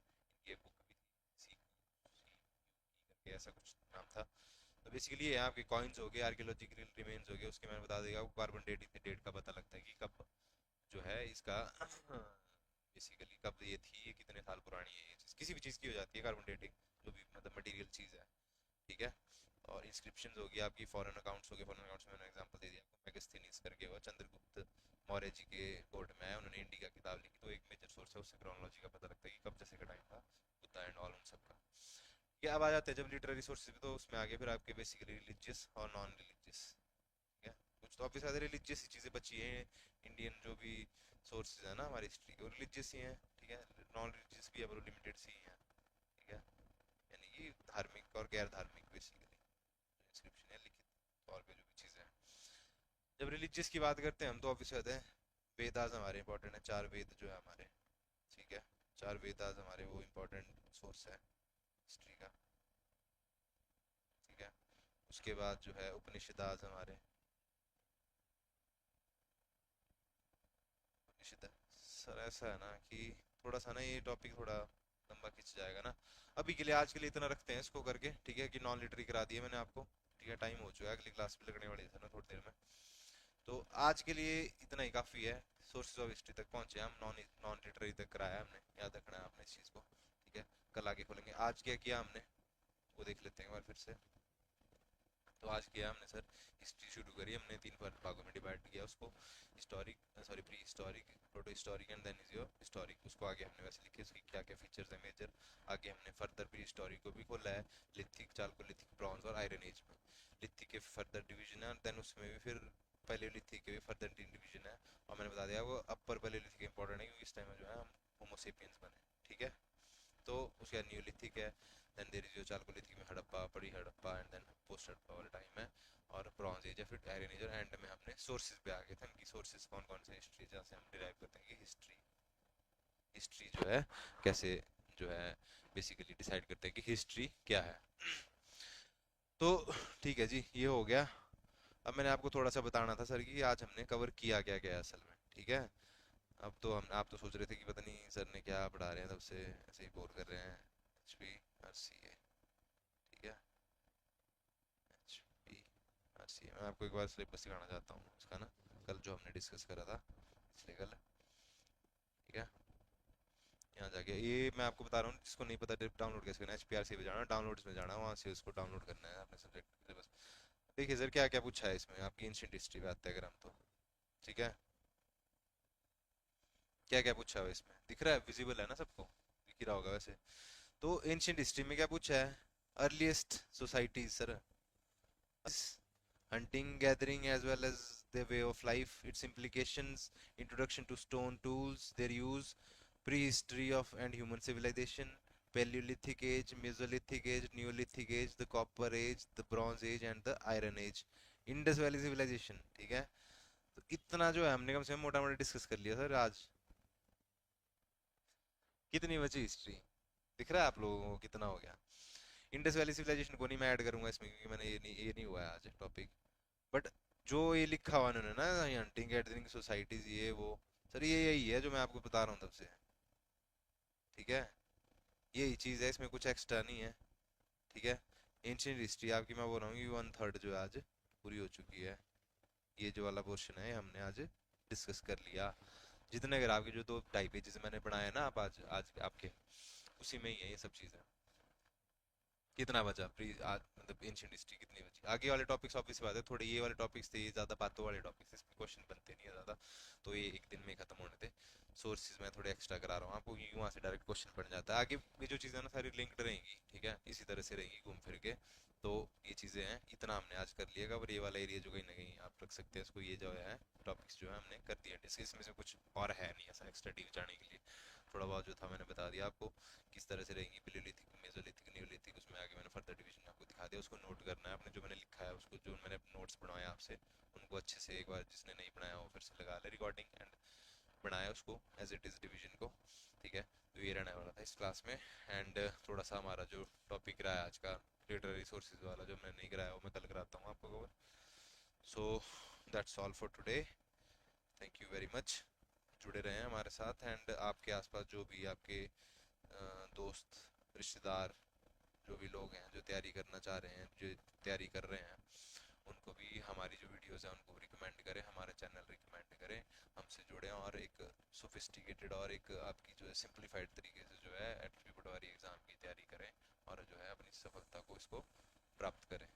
ये बुक भी थी, करके ऐसा कुछ नाम था। तो बेसिकली ये आपके कॉइन्स हो गए, आर्कियोलॉजिकल रिमेन्स हो गए, उसके मैंने बता देगा आपको कार्बन डेटिंग डेट का पता लगता है कि कब जो है इसका बेसिकली कब ये थी, ये कितने साल पुरानी है ये चीज़, किसी भी चीज़ की हो जाती है कार्बन डेटिंग, जो भी मतलब मटेरियल चीज़ है, ठीक है। और इंस्क्रिप्शंस होगी आपकी, फॉरेन अकाउंट्स हो गए, फॉरेन अकाउंट्स में मैंने एग्जांपल दे दिया आपको, मेगास्थनीज करके हुआ चंद्रगुप्त मौर्य जी के कोर्ट में आया, उन्होंने इंडिका किताब लिखी, तो एक मेजर सोर्स है, उससे क्रोनोलॉजी का पता लगता है कि कब जैसे का टाइम था, बुद्धा एंड ऑल उन सब का। ये अब आ जाते हैं जब लिटरेरी सोर्सेज पे, तो उसमें आगे फिर आपके बेसिकली रिलीजियस और नॉन रिलीजियस, ठीक है। कुछ तो ऑब्वियस आधे रिलीजियस ही चीज़ें बची हैं, इंडियन जो भी सोर्सेज है ना हमारी हिस्ट्री के, वो रिलीजियस ही हैं, ठीक है। नॉन रिलीजियस भी अब लिमिटेड सी ही हैं, ठीक है। यानी कि धार्मिक और गैर धार्मिक बेसिकली इंस्क्रिप्शन है, लिखित तौर पे जो भी चीज़ें हैं। जब रिलीजियस की बात करते हैं हम, तो ऑब्वियस होते हैं वेदास हमारे इंपॉर्टेंट है, चार वेद जो है हमारे, ठीक है। चार वेदास हमारे वो इंपॉर्टेंट सोर्स है हिस्ट्री का, ठीक है। उसके बाद जो है उपनिषदास हमारे, उपनिषद सर ऐसा है ना कि थोड़ा सा ना ये टॉपिक थोड़ा लंबा खिंच जाएगा ना, अभी के लिए आज के लिए इतना रखते हैं इसको करके, ठीक है। कि नॉन लिटरी करा दिया मैंने आपको, ठीक है। टाइम हो चुका है, अगली क्लास भी लगने वाली है ना थोड़ी देर में, तो आज के लिए इतना ही काफ़ी है। सोर्सेज ऑफ हिस्ट्री तक पहुंचे हम, नॉन नॉन लिटरेरी तक कराया हमने, याद रखना है आपने इस चीज़ को, ठीक है। कल आगे खोलेंगे, आज क्या किया हमने वो देख लेते हैं एक बार फिर से। तो आज किया हमने सर, हिस्ट्री शुरू करी हमने, तीन भागों में डिवाइड किया उसको, historic, sorry pre historic, proto historic and then is your historic. उसको आगे हमने वैसे लिखे उसकी क्या क्या फीचर्स है मेजर। आगे हमने फर्दर प्री हिस्टोरिक को भी खोला है, लिथिक, चालकोलिथिक, ब्रॉन्ज और आयरन एज में। लिथिक के फर्दर डिवीजन है, देन उसमें भी फिर पैलेयोलिथिक के भी फर्दर डिवीजन है। और मैंने बता दिया वो अपर पैलेयोलिथिक इंपॉर्टेंट है क्योंकि इस टाइम में जो है हम होमोसेपियंस बने, ठीक है। तो उसके बाद न्यूलिथिक है, देन देयर इज जो चालकोलिथिक में हड़प्पा, बड़ी Harappa and then post Harappa वाला टाइम है, और ब्रॉन्ज एज है, फिर आयरन एज, और एंड में हमने सोर्सेज पे आ गए थे हम, कि सोर्सेज कौन कौन से हिस्ट्री जहाँ से हम डिराइव करते हैं कि हिस्ट्री, हिस्ट्री जो है कैसे जो है बेसिकली डिसाइड करते हैं कि हिस्ट्री क्या है। तो ठीक है जी, ये हो गया। अब मैंने आपको थोड़ा सा बताना था सर कि आज हमने कवर किया क्या क्या है असल में, ठीक है। अब तो हम, आप तो सोच रहे थे कि पता नहीं सर ने क्या पढ़ा रहे हैं, तब से ऐसे ही बोर कर रहे हैं। एच पी आर सी ए, ठीक है। एच पी आर सी ए, मैं आपको एक बार सिलेबस दिखाना चाहता हूँ उसका ना, कल जो हमने डिस्कस करा था, इसलिए कल, ठीक है। यहाँ जाके ये मैं आपको बता रहा हूँ, जिसको नहीं पता डाउनलोड कैसे करना है, एच पी आर सी पे जाना, डाउनलोड्स में जाना, वहाँ से उसको डाउनलोड करना है अपने सब्जेक्ट सिलेबस। देखिए सर क्या क्या पूछा है इसमें, आपकी एंशियंट हिस्ट्री पे आते हैं अगर हम तो, ठीक है। क्या क्या पूछा है इसमें, दिख रहा है, विजिबल है ना सबको, दिख ही रहा होगा वैसे। तो एंशियंट हिस्ट्री में क्या पूछा है, earliest societies sir, hunting, gathering, as well as their way of life, its implications, introduction to stone tools, their use, prehistory of and human civilization, Paleolithic age, Mesolithic age, Neolithic age, the Copper age, the Bronze age and the Iron age, Indus valley civilisation, ठीक है। तो इतना जो है हमने कम से कम मोटा मोटा डिस्कस कर लिया सर आज। कितनी बची हिस्ट्री, दिख रहा है आप लोगों को कितना हो गया। इंडस वैली सिविलाइजेशन को नहीं मैं ऐड करूंगा इसमें, क्योंकि मैंने ये नहीं हुआ है आज टॉपिक, बट जो ये लिखा हुआ उन्होंने ना, हंटिंग गैदरिंग सोसाइटीज ये वो, सर ये यही है जो मैं आपको बता रहा हूँ तब से, ठीक है। यही चीज़ है, इसमें कुछ एक्स्ट्रा नहीं है, ठीक है। एंशियंट हिस्ट्री आपकी मैं बोल रहा हूँ कि वन थर्ड जो है आज पूरी हो चुकी है। ये जो वाला पोर्शन है हमने आज डिस्कस कर लिया, जितने अगर आपके जो दो ढाई पेजेस मैंने पढ़ाए ना, आप आज आज आपके उसी में ही है ये सब चीज़ें। कितना बचा प्री आज, मतलब एंशियंट हिस्ट्री कितनी बची, आगे वाले टॉपिक्स ऑब्वियस बात है, थोड़े ये वाले टॉपिक्स थे, ये ज्यादा बातों वाले टॉपिक्स, इसमें क्वेश्चन बनते नहीं है ज्यादा, तो ये एक दिन में खत्म होने थे। सोर्सेज मैं थोड़े एक्स्ट्रा करा रहा हूँ आपको, क्योंकि वहाँ से डायरेक्ट क्वेश्चन बन जाता है, आगे ये जो चीज़ें ना सारी लिंक्ड रहेंगी, ठीक है, इसी तरह से रहेंगी घूम फिर के। तो ये चीज़ें हैं, इतना हमने आज कर लिया, और ये वाला एरिया जो कहीं ना कहीं आप रख सकते हैं इसको, ये जो है टॉपिक्स जो है हमने कर दिया डिस्कस, इसमें से कुछ और है नहीं ऐसा एक्स्ट्रा डीप जाने के लिए। थोड़ा बहुत जो था मैंने बता दिया आपको, किस तरह से रहेंगी, पेलियोलिथिक, मेसोलिथिक, न्यूलिथिक, उसमें आगे मैंने फर्दर डिवीजन आपको दिखा दिया, उसको नोट करना है आपने, जो मैंने लिखा है उसको, जो मैंने नोट्स बनवाए आपसे उनको अच्छे से एक बार, जिसने नहीं बनाया वो फिर से लगा ले रिकॉर्डिंग, एंड बनाया उसको एज इट इज़ डिवीजन को। ठीक है, तो ये रहने वाला था इस क्लास में। एंड थोड़ा सा हमारा जो टॉपिक रहा है आज का लिटरेरी सोर्सेज वाला, जो मैं नहीं कराया वो मैं कल कराता हूँ आपको cover. So that's all for today. Thank you very much, जुड़े रहें हमारे साथ। एंड आपके आसपास जो भी आपके दोस्त, रिश्तेदार, जो भी लोग हैं जो तैयारी करना चाह रहे हैं, जो तैयारी कर रहे हैं, उनको भी हमारी जो वीडियोस हैं उनको रिकमेंड करें, हमारा चैनल रिकमेंड करें, हमसे जुड़ें और एक सोफिस्टिकेटेड और एक आपकी जो है सिंप्लीफाइड तरीके से जो है 8वीं पटवारी एग्ज़ाम की तैयारी करें और जो है अपनी सफलता को इसको प्राप्त करें।